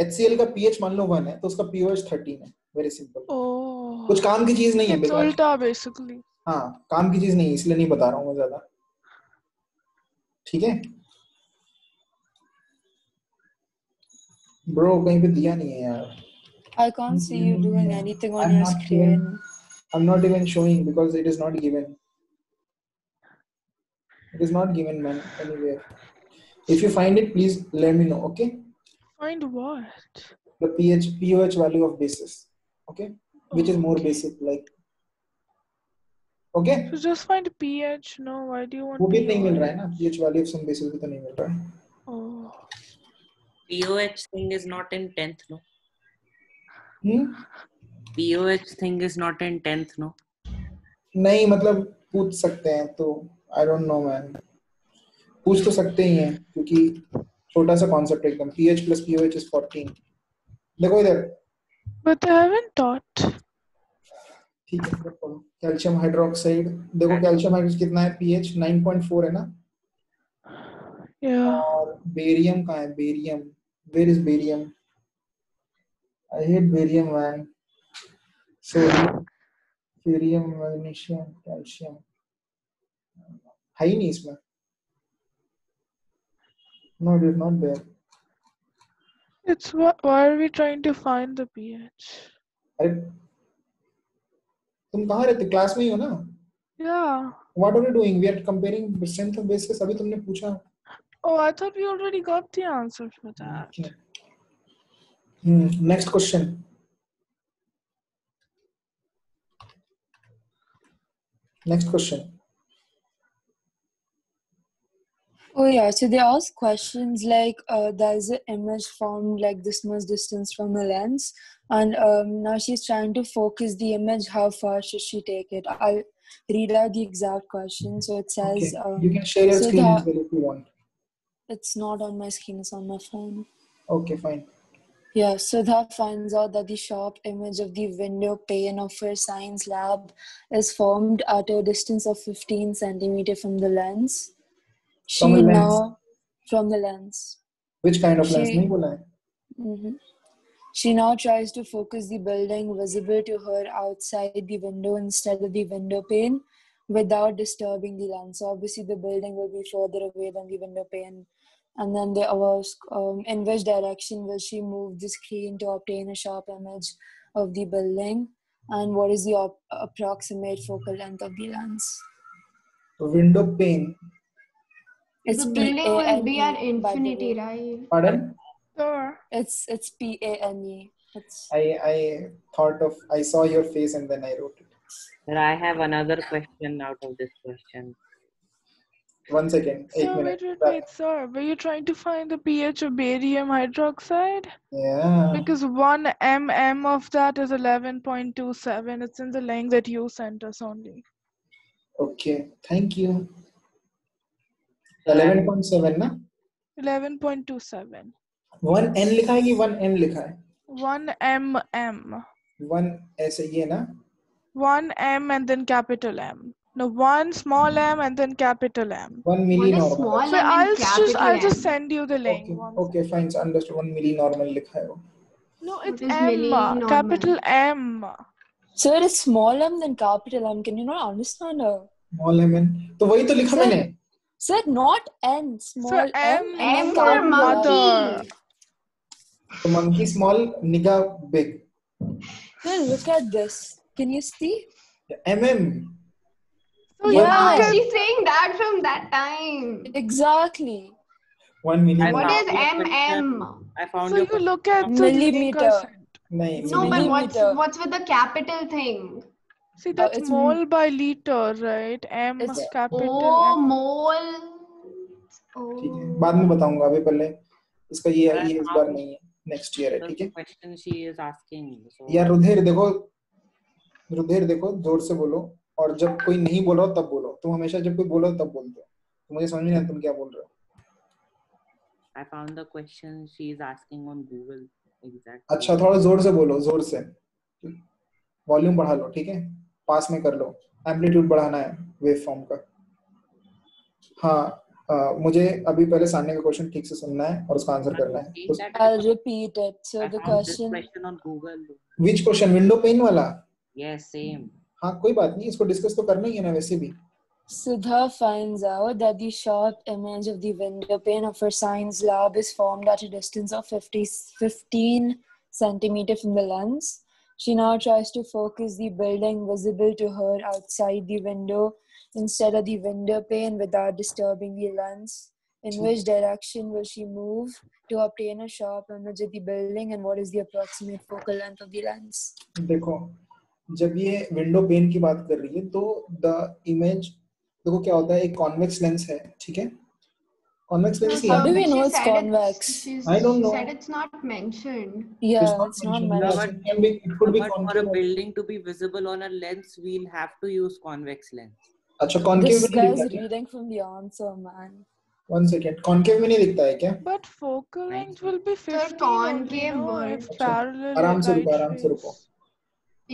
Speaker 2: HCl का pH मान लो 1 है तो उसका pOH 13 है. Very simple.
Speaker 5: Oh.
Speaker 2: कुछ काम की चीज नहीं है.
Speaker 5: It's उल्टा basically.
Speaker 2: हाँ, काम की चीज नहीं है, इसलिए नहीं बता रहा हूँ मैं ज्यादा. ठीक है? Bro, कहीं पे दिया नहीं है यार.
Speaker 1: I can't see you doing anything on your screen.
Speaker 2: I'm not even showing because it is not given. It is not given, man, anywhere. If you find it, please let me know, okay?
Speaker 5: Find what?
Speaker 2: The pOH value of bases, okay? Which is more basic, like, okay?
Speaker 5: So just find pH. No, why do you want?
Speaker 2: वो भी नहीं मिल रहा है ना, pH value of some bases भी तो नहीं मिल रहा है.
Speaker 5: Oh.
Speaker 7: pOH thing is not in 10th, no? pOH thing is not in 10th, no?
Speaker 2: नहीं, मतलब पूछ सकते हैं तो I don't know, man. पूछ तो सकते ही हैं क्योंकि छोटा सा कॉन्सेप्ट एकदम. pH plus pOH is 14. देखो इधर.
Speaker 5: But they haven't taught.
Speaker 2: ठीक है, कैल्शियम हाइड्रोक्साइड. देखो कैल्शियम हाइड्रोक्साइड कितना है? pH 9.4 है ना?
Speaker 5: Yeah.
Speaker 2: और बेरियम कहाँ है? Barium, where is barium? I hate barium, man. Sodium, barium, magnesium, calcium है ही नहीं इसमें. No, it is not there.
Speaker 5: It's what? Why are we trying to find the pH?
Speaker 2: अरे तुम कहाँ रहते? क्लास में ही हो ना?
Speaker 5: Yeah.
Speaker 2: What are you doing? We are comparing the strength of bases. अभी तुमने पूछा.
Speaker 5: Oh, I thought we already got the answer for that.
Speaker 2: Okay. Next question. Next question.
Speaker 1: Oh yeah, so they ask questions like there's an image formed like this much distance from a lens, and now she's trying to focus the image. How far should she take it? I'll read out the exact question. So it says,
Speaker 2: okay. You can share your screen as well if you want.
Speaker 1: It's not on my screen, it's on my phone.
Speaker 2: Okay, fine.
Speaker 1: Yeah, Sudha finds out that the sharp image of the window pane of her science lab is formed at a distance of 15 centimeters from the lens.
Speaker 2: From a
Speaker 1: She
Speaker 2: lens.
Speaker 1: now from the lens.
Speaker 2: Which kind of lens?
Speaker 1: She-
Speaker 2: नहीं बोला है.
Speaker 1: Mhm. She now tries to focus the building visible to her outside the window instead of the window pane without disturbing the lens. So obviously the building will be further away than the window pane. And then they ask, in which direction will she move the screen to obtain a sharp image of the building? And what is the approximate focal length of the lens?
Speaker 2: Window pane.
Speaker 1: It's
Speaker 6: The building will be at
Speaker 1: PANE, by the
Speaker 6: infinity,
Speaker 1: way.
Speaker 6: right?
Speaker 2: Pardon?
Speaker 5: Sure.
Speaker 1: It's PANE. It's
Speaker 2: I thought of, I saw your face and then I wrote it.
Speaker 7: But I have another question out of this question.
Speaker 2: 1 second.
Speaker 5: So
Speaker 2: 1 minute.
Speaker 5: wait, sir. Were you trying to find the pH of barium hydroxide?
Speaker 2: Yeah.
Speaker 5: Because 1 mm of that is 11.27. It's in the link that you sent us only.
Speaker 2: Okay. Thank you. 11.7 ना?
Speaker 5: 11.27.
Speaker 2: 1 N लिखा है कि 1 M लिखा है?
Speaker 5: 1 mm.
Speaker 2: 1 ऐसे ये ना?
Speaker 5: 1 M and then capital M. No, 1 small m and then capital M.
Speaker 2: 1
Speaker 6: What
Speaker 2: milli
Speaker 6: is
Speaker 2: normal.
Speaker 6: small
Speaker 5: So
Speaker 6: m and capital
Speaker 5: I'll just
Speaker 6: M?
Speaker 5: send you the link.
Speaker 2: Okay.
Speaker 5: One
Speaker 2: Okay. Fine. So understood. 1 milli normal लिखा है वो.
Speaker 5: No,
Speaker 6: What
Speaker 5: it's
Speaker 6: is
Speaker 5: M.
Speaker 6: milli-normal?
Speaker 5: Capital M.
Speaker 1: Sir, it's small m than capital M. Can you not understand her?
Speaker 2: Small M N. तो वही तो लिखा
Speaker 1: Sir,
Speaker 2: मैंने.
Speaker 1: Sir, not N. Small
Speaker 5: So
Speaker 1: M and then
Speaker 6: M for
Speaker 1: capital M.
Speaker 6: monkey.
Speaker 2: So monkey small, nigga big.
Speaker 1: Sir, look at this. Can you see?
Speaker 2: MM.
Speaker 5: So
Speaker 1: Yeah.
Speaker 5: you look
Speaker 6: She's saying that from that time.
Speaker 1: Exactly.
Speaker 2: 1 milli
Speaker 7: I
Speaker 6: What
Speaker 7: found
Speaker 6: is
Speaker 7: your question.
Speaker 6: mm?
Speaker 7: I found
Speaker 5: So
Speaker 7: your
Speaker 5: you look at
Speaker 7: question.
Speaker 5: the link I
Speaker 1: Millimeter.
Speaker 5: sent.
Speaker 2: नहीं.
Speaker 1: It's
Speaker 6: No, but
Speaker 1: millimeter.
Speaker 6: what's with the capital thing?
Speaker 5: See, that's
Speaker 1: it's
Speaker 5: mole by liter, right? M
Speaker 1: It's-
Speaker 5: capital
Speaker 6: Oh,
Speaker 5: M.
Speaker 6: mole.
Speaker 2: ठीक है.
Speaker 6: Oh.
Speaker 2: बाद में बताऊंगा. अभी पहले इसका ये
Speaker 7: But I
Speaker 2: इस बार
Speaker 7: found
Speaker 2: नहीं है. नेक्स्ट ईयर है.
Speaker 7: the
Speaker 2: ठीक है.
Speaker 7: question she is asking. So
Speaker 2: यार रुधिर देखो जोर से बोलो और जब कोई नहीं बोल रहा तब बोलो. तुम हमेशा जब कोई बोलो तब बोलते हो. तो मुझे समझ नहीं आता तुम क्या बोल रहे हो.
Speaker 7: I found the question she is asking on Google. Exactly.
Speaker 2: अच्छा थोड़ा जोर से बोलो. जोर से वॉल्यूम बढ़ा लो. ठीक है. पास में कर लो. एम्पलीट्यूड बढ़ाना है वेव फॉर्म का. हाँ मुझे अभी पहले सान्या का क्वेश्चन ठीक से सुनना है और उसका आंसर करना है.
Speaker 7: Repeat that.
Speaker 1: I'll repeat it. So
Speaker 7: I
Speaker 1: the
Speaker 7: found this
Speaker 1: question.
Speaker 7: question on Google.
Speaker 2: Which question? Window pane वाला.
Speaker 7: Yes, same.
Speaker 2: हाँ कोई बात नहीं. इसको डिस्कस तो करना ही है ना वैसे भी.
Speaker 1: Sudha finds out that the sharp image of the window pane of her science lab is formed at a distance of 15 centimeters from the lens. She now tries to focus the building visible to her outside the window instead of the window pane without disturbing the lens. In which direction will she move to obtain a sharp image of the building, and what is the approximate focal length of the lens?
Speaker 2: देखो जब ये window pane की बात कर रही है तो the image देखो क्या होता है. एक कॉन्वेक्स लेंस है. ठीक है. Convex lens he
Speaker 1: How do
Speaker 2: है.
Speaker 1: we
Speaker 6: But
Speaker 1: know
Speaker 6: she
Speaker 1: it's
Speaker 6: said
Speaker 1: convex?
Speaker 2: I don't know.
Speaker 6: She said it's not mentioned.
Speaker 1: Yeah, it's not
Speaker 2: mentioned.
Speaker 1: mentioned.
Speaker 2: It can be, it could be
Speaker 7: But for a
Speaker 2: concave.
Speaker 7: building to be visible on a lens, we'll have to use convex lens.
Speaker 2: अच्छा concave
Speaker 1: This
Speaker 2: में नहीं
Speaker 1: guy's
Speaker 2: दिखता क्या?
Speaker 1: reading from the answer, man.
Speaker 2: 1 second. concave में नहीं दिखता है क्या?
Speaker 5: But focal length will be 15
Speaker 6: concave
Speaker 5: only, no?
Speaker 6: word.
Speaker 5: If parallel
Speaker 2: आराम से रुको.
Speaker 5: light
Speaker 2: आराम से रुको.
Speaker 5: rays.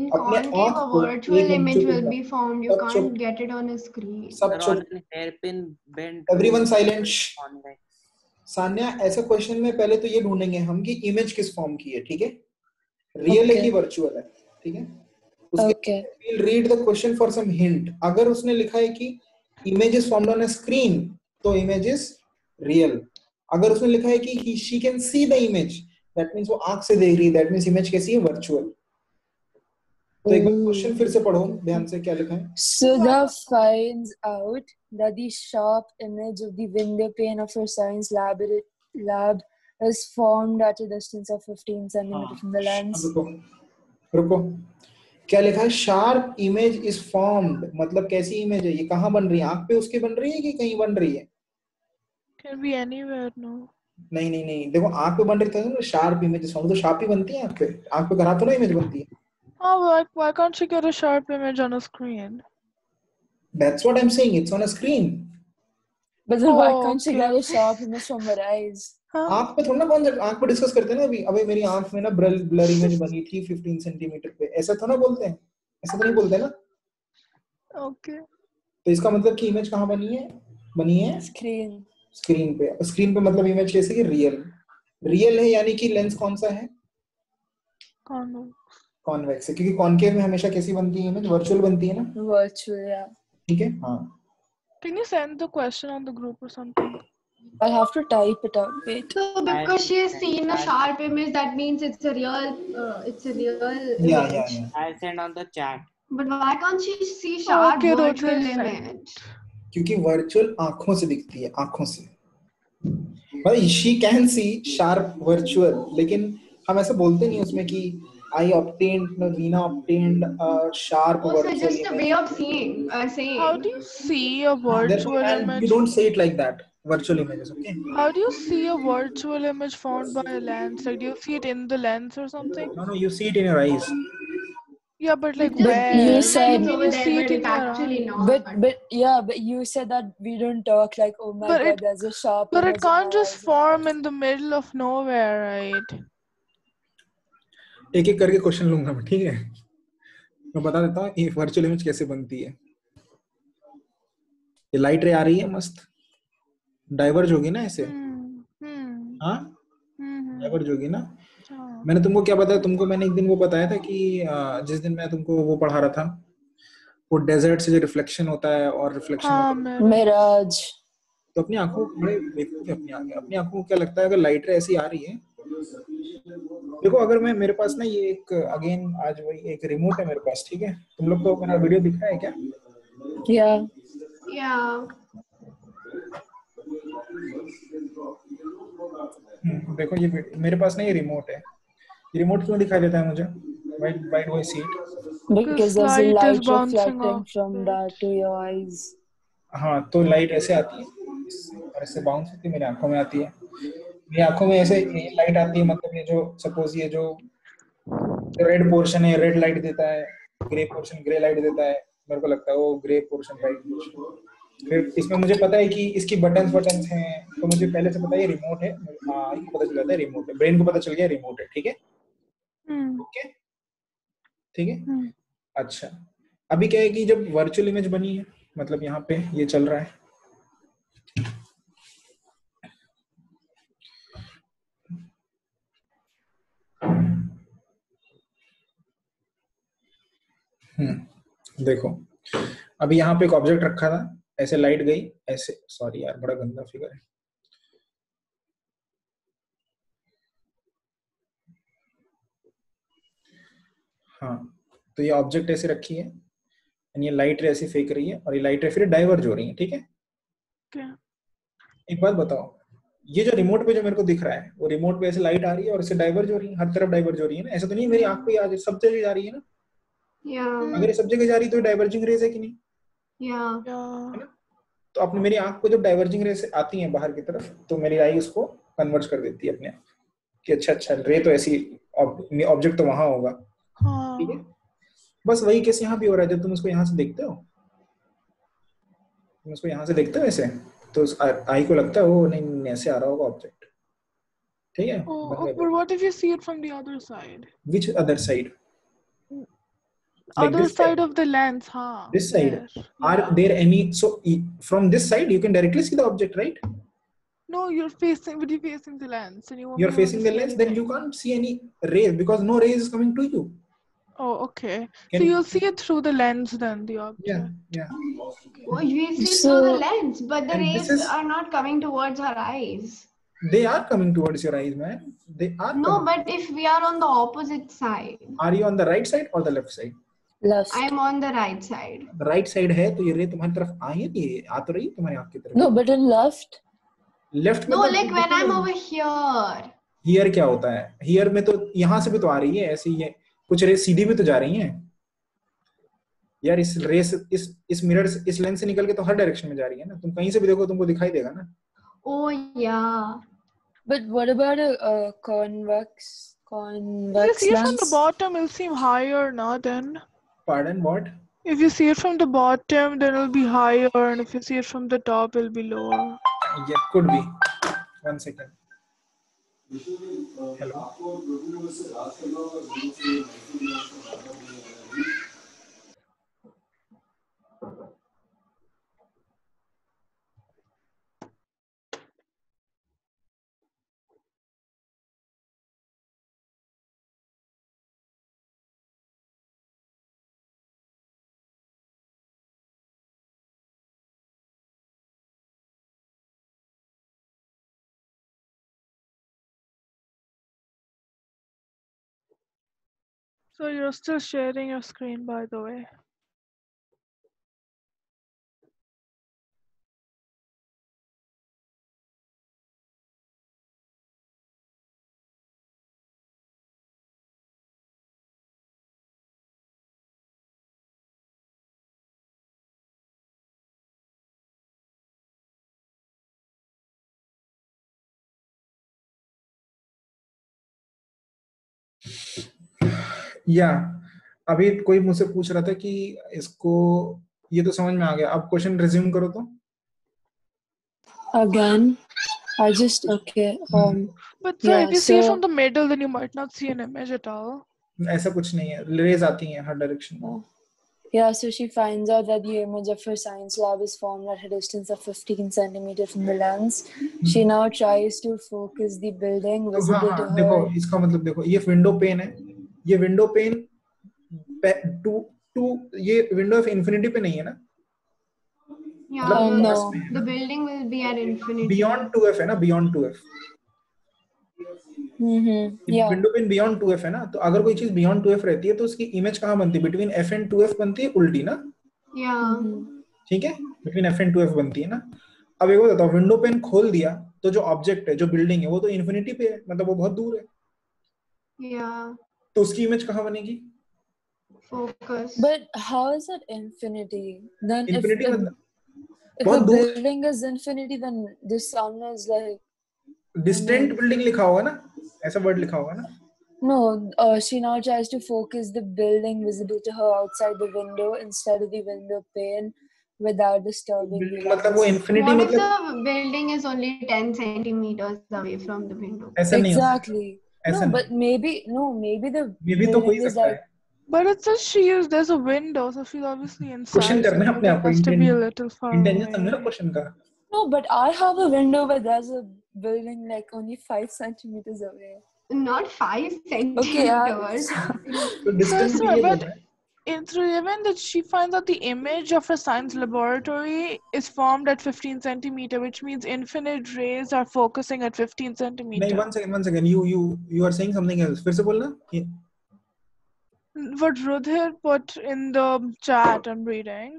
Speaker 6: In
Speaker 2: अपने
Speaker 6: concave,
Speaker 2: आँख
Speaker 6: a
Speaker 2: को
Speaker 6: virtual
Speaker 2: एक
Speaker 6: image
Speaker 2: चुप
Speaker 6: will
Speaker 2: रहो.
Speaker 6: be formed. You
Speaker 2: सब
Speaker 6: can't
Speaker 2: चुप.
Speaker 6: get it on a screen.
Speaker 2: सब
Speaker 7: They're
Speaker 2: चुप.
Speaker 7: on an hairpin bent.
Speaker 2: Everyone
Speaker 7: to
Speaker 2: silent.
Speaker 7: convex.
Speaker 2: Sanya ऐसे क्वेश्चन में पहले तो ये ढूंढेंगे हम कि इमेज किस फॉर्म की है. ठीक है. रियल है
Speaker 1: Okay.
Speaker 2: कि वर्चुअल है. ठीक है. उसके
Speaker 1: Okay.
Speaker 2: we'll read the question for some hint. अगर उसने लिखा है कि image is formed on a screen तो image is real. अगर उसने लिखा है कि she can see the image, that means वो आंख से देख रही है. that means image कैसी है? virtual. तो एक बार क्वेश्चन फिर से पढ़ो ध्यान से. क्या लिखा है?
Speaker 1: Sudha finds out that the sharp image of the window pane of her science lab is formed at a distance of 15 centimeters from the lens.
Speaker 2: रुको. क्या लिखा है? Sharp image is formed. मतलब कैसी इमेज है? ये कहाँ बन रही है? आंख पे उसके बन रही है कि कहीं बन रही है?
Speaker 5: Can be anywhere, no?
Speaker 2: नहीं. देखो आंख पे बन रही है तो शार्प इमेज इज फॉर्म्ड. तो शार्प ही बनती है आंख पे. आंख पे करा तो ना इमेज बनती है.
Speaker 5: Oh, why can't she get a sharp image on a screen?
Speaker 2: That's what I'm saying. It's on a screen.
Speaker 1: But then why
Speaker 5: Oh,
Speaker 1: can't she
Speaker 5: okay.
Speaker 1: get a sharp image from her eyes?
Speaker 5: Huh?
Speaker 2: आंख पे थोड़ा ना कौन आंख पे discuss करते हैं ना. अभी मेरी आंख में ना ब्लर इमेज बनी थी 15 सेंटीमीटर पे. ऐसा तो ना बोलते हैं. ऐसा तो नहीं बोलते ना.
Speaker 5: Okay.
Speaker 2: तो इसका मतलब कि इमेज कहाँ बनी है?
Speaker 1: Screen.
Speaker 2: स्क्रीन पे मतलब इमेज कैसी है? रियल है, यानी कि लेंस कौन सा है? कॉन्वेक्स है, क्योंकि कॉनकेव में हमेशा कैसी बनती है इमेज? वर्चुअल बनती है ना?
Speaker 1: Virtual, yeah.
Speaker 2: ठीक है, हाँ।
Speaker 5: Can you send the question on the group or something?
Speaker 1: I'll have to type it out. Wait.
Speaker 6: So because she has seen a sharp image, that means it's a real
Speaker 2: Yeah,
Speaker 6: image.
Speaker 7: I send on the chat.
Speaker 6: But why can't she see sharp
Speaker 5: Okay,
Speaker 6: virtual
Speaker 5: Rojas, send.
Speaker 6: image?
Speaker 2: क्योंकि virtual आंखों से दिखती है, आंखों से। भाई she can see sharp virtual, लेकिन हम ऐसे बोलते नहीं उसमें कि I obtained, no, Veena obtained a sharp
Speaker 6: Also,
Speaker 2: virtual
Speaker 6: just a
Speaker 2: image.
Speaker 6: way of seeing, saying.
Speaker 5: How do you see a virtual
Speaker 2: And you
Speaker 5: image?
Speaker 2: don't say it like that. Virtual images, okay?
Speaker 5: How do you see a virtual image formed by a lens? Like, do you see it in the lens or something?
Speaker 2: No, you see it in your eyes.
Speaker 5: Yeah, but like
Speaker 6: Just
Speaker 5: where?
Speaker 1: you
Speaker 6: feel
Speaker 1: said-
Speaker 6: like it's
Speaker 5: You
Speaker 6: over there,
Speaker 5: see
Speaker 6: but
Speaker 5: it in
Speaker 6: it's
Speaker 5: your
Speaker 6: actually
Speaker 5: eyes.
Speaker 6: not.
Speaker 1: But you said that we don't talk like, oh my
Speaker 5: But
Speaker 1: god,
Speaker 5: it-
Speaker 1: there's a sharp
Speaker 5: But
Speaker 1: image
Speaker 5: it
Speaker 1: in
Speaker 5: can't
Speaker 1: my
Speaker 5: just
Speaker 1: eyes.
Speaker 5: form in the middle of nowhere, right?
Speaker 2: एक एक करके question लूंगा मैं, ठीक है? मैं बता देता हूँ ये वर्चुअल इमेज कैसे बनती है। ये लाइट रे आ रही है, मस्त डाइवर्ज होगी ना ऐसे। हाँ, डाइवर्ज होगी ना। मैंने तुमको क्या बताया? तुमको मैंने एक दिन वो बताया था कि जिस दिन मैं तुमको वो पढ़ा रहा था, वो डेजर्ट से जो रिफ्लेक्शन होता है और रिफ्लेक्शन
Speaker 5: हाँ,
Speaker 1: Mirage.
Speaker 2: तो अपनी आंखों बड़े बेवकूफ है अपनी आंखों को क्या लगता है अगर लाइट रे ऐसी आ रही है। देखो अगर मैं, मेरे पास ना ये एक अगेन आज वही एक रिमोट है मेरे पास, ठीक है? तुम लोग को मेरा वीडियो दिख रहा है क्या?
Speaker 1: Yeah.
Speaker 6: Yeah.
Speaker 2: देखो ये मेरे पास ना ये रिमोट है। ये रिमोट क्यों दिखाई देता है मुझे? Why do I see it?
Speaker 1: Because there's a
Speaker 5: light is
Speaker 1: light
Speaker 5: bouncing
Speaker 1: reflecting
Speaker 5: off
Speaker 1: from
Speaker 5: it.
Speaker 1: that to your eyes.
Speaker 2: हाँ, तो लाइट ऐसे आती है और इससे बाउंस होती है, मेरी आंखों में आती है। मेरी आंखों में ऐसे लाइट आती है, मतलब ये जो सपोज ये जो रेड पोर्शन है रेड लाइट देता है, ग्रे पोर्शन ग्रे लाइट देता है। मेरे को लगता है वो ग्रे पोर्शन राइट पोर्शन। फिर इसमें मुझे पता है कि इसकी बटन्स हैं, तो मुझे पहले से पता है ये रिमोट है। हाँ, ये पता चल जाता है रिमोट है, ब्रेन को पता चल गया रिमोट है, ठीक है? ओके, ठीक है। अच्छा, अभी क्या है कि जब वर्चुअल इमेज बनी है, मतलब यहाँ पे ये चल रहा है, देखो अभी यहाँ पे एक ऑब्जेक्ट रखा था, ऐसे लाइट गई ऐसे, सॉरी यार बड़ा गंदा फिगर है। हाँ, तो ये ऑब्जेक्ट ऐसे रखी है, ये लाइट रे ऐसे फेंक रही है और ये लाइट रे फिर डाइवर्ज हो रही है, ठीक है? एक बात बताओ, ये जो रिमोट पे जो मेरे को दिख रहा है, वो रिमोट पे ऐसे लाइट आ रही है और इससे डाइवर्ज हो रही है, हर तरफ डाइवर्ज हो रही है ना? ऐसा तो नहीं मेरी आंख पे आज सब जगह जा रही है ना? अगर ये सब जगह जा रही है तो डाइवर्जिंग रेज है कि नहीं? है ना? तो अपने मेरी आंख को जब डाइवर्जिंग रेज आती है बाहर की तरफ, तो मेरी आई उसको कन्वर्ज कर देती है अपने आप कि अच्छा रे तो ऐसी ऑब्जेक्ट तो वहां होगा, ठीक है? बस वही केस यहाँ भी हो रहा है। जब तुम उसको यहाँ से देखते हो, तुम उसको यहाँ से देखते हो ऐसे, तो उस आई को लगता है वो नहीं ऐसे आ रहा होगा ऑब्जेक्ट, ठीक है?
Speaker 5: But what if you see it from the other side?
Speaker 2: Which other side?
Speaker 5: Other side of the lens, huh?
Speaker 2: This side. Are there any? So from this side you can directly see the object, right?
Speaker 5: No, you're facing the lens, and
Speaker 2: you're facing the lens, then you can't see any rays because no rays is coming to you.
Speaker 5: Oh, okay. So you'll see it through the lens then, the object.
Speaker 2: Yeah.
Speaker 6: Well, we see through the lens, but the rays are not coming towards our eyes.
Speaker 2: They are coming towards your eyes, man. They are.
Speaker 6: No, but if we are on the opposite side.
Speaker 2: Are you on the right side or the left side?
Speaker 1: Left.
Speaker 6: I am on the right side.
Speaker 2: The right side है तो ये रे तुम्हारी तरफ आई है, ये आ तो रही है तुम्हारी आँख की तरफ.
Speaker 1: No, but in left.
Speaker 2: Left.
Speaker 6: No, like when I'm over here.
Speaker 2: Here क्या होता है? Here में तो यहाँ से भी तो आ रही है ऐसे ही है, कुछ रे सीधी भी तो जा रही हैं यार। इस रेस इस मिरर से, इस लेंस से निकल के तो हर डायरेक्शन में जा रही है ना। तुम कहीं से भी देखो तुमको दिखाई देगा ना।
Speaker 6: Oh yeah.
Speaker 1: But what about a convex
Speaker 5: If you see it from the bottom, it'll seem higher, no? Then.
Speaker 2: Pardon, what?
Speaker 5: If you see it from the bottom, then it'll be higher, and if you see it from the top, it'll be lower.
Speaker 2: Yeah, could be. 1 second. Hello.
Speaker 5: So you're still sharing your screen, by the way.
Speaker 2: या अभी कोई मुझसे पूछ रहा था कि इसको ये तो समझ में आ गया, अब क्वेश्चन रिज्यूम करो तो।
Speaker 1: Again, I just okay.
Speaker 5: But sir,
Speaker 1: Yeah,
Speaker 5: if you see it
Speaker 1: so-
Speaker 5: from the middle, then you might not see an image at all.
Speaker 2: ऐसा कुछ नहीं है, रेज आती हैं हर डायरेक्शन में।
Speaker 1: Yeah, so she finds out that the image of her science lab is formed at a distance of 15 centimeters from the lens. She now tries to focus the building
Speaker 2: तो
Speaker 1: visible to her.
Speaker 2: देखो इसका मतलब देखो, ये window pane है, ये window pain to ये window of infinity पे नहीं है ना?
Speaker 6: Yeah,
Speaker 1: no.
Speaker 6: the building will be at infinity.
Speaker 2: Beyond 2f है ना, beyond 2f।
Speaker 1: Yeah.
Speaker 2: Window pane beyond 2f है ना, तो अगर कोई चीज बियॉन्ड 2f रहती है तो उसकी इमेज कहाँ बनती है? बिटवीन f एंड 2f बनती है, उल्टी ना?
Speaker 6: Yeah.
Speaker 2: ठीक है, बिटवीन f एंड 2f बनती है ना। अब एक बात बताओ, विंडो पेन खोल दिया तो जो ऑब्जेक्ट है, जो बिल्डिंग है, वो तो इन्फिनिटी पे है, मतलब वो बहुत दूर है।
Speaker 6: Yeah.
Speaker 2: तो उसकी इमेज कहाँ बनेगी?
Speaker 6: Focus.
Speaker 1: But how is it infinity? Then
Speaker 2: infinity मतलब
Speaker 1: if
Speaker 2: बहुत
Speaker 1: the
Speaker 2: दूर,
Speaker 1: building is infinity, then the sun is like
Speaker 2: distant building लिखा होगा ना, ऐसा वर्ड लिखा होगा ना।
Speaker 1: no. She now tries to focus the building visible to her outside the window instead of the window pane without disturbing the
Speaker 2: building मतलब वो
Speaker 1: lens.
Speaker 2: Infinity
Speaker 6: What if
Speaker 2: मतलब
Speaker 6: the building is only 10 centimeters away from the window?
Speaker 2: ऐसा नहीं होता।
Speaker 1: Exactly.
Speaker 2: ऐसा
Speaker 1: No,
Speaker 2: नहीं,
Speaker 1: but maybe the
Speaker 2: ये भी तो हो ही
Speaker 1: building is
Speaker 2: सकता
Speaker 1: like
Speaker 2: है।
Speaker 5: But it says there's a window, so she's obviously
Speaker 2: question
Speaker 5: inside. So
Speaker 2: करना है
Speaker 5: the
Speaker 2: अपने
Speaker 5: building
Speaker 2: आप को,
Speaker 5: has to be a little far
Speaker 2: intention समझो ना
Speaker 5: away.
Speaker 2: क्वेश्चन का।
Speaker 1: no, but I have a window where there's a building like only 5 centimeters away.
Speaker 6: Not 5
Speaker 1: Okay,
Speaker 6: centimeters.
Speaker 2: तो distance
Speaker 5: Sir,
Speaker 2: ये बोल
Speaker 5: but
Speaker 2: रहा है।
Speaker 5: in through the event that she finds out the image of a science laboratory is formed at 15 centimeter, which means infinite rays are focusing at 15
Speaker 2: नहीं,
Speaker 5: centimeter.
Speaker 2: one second, you are saying something else, फिर से बोलना।
Speaker 5: What Rudhir put in the chat, I'm reading.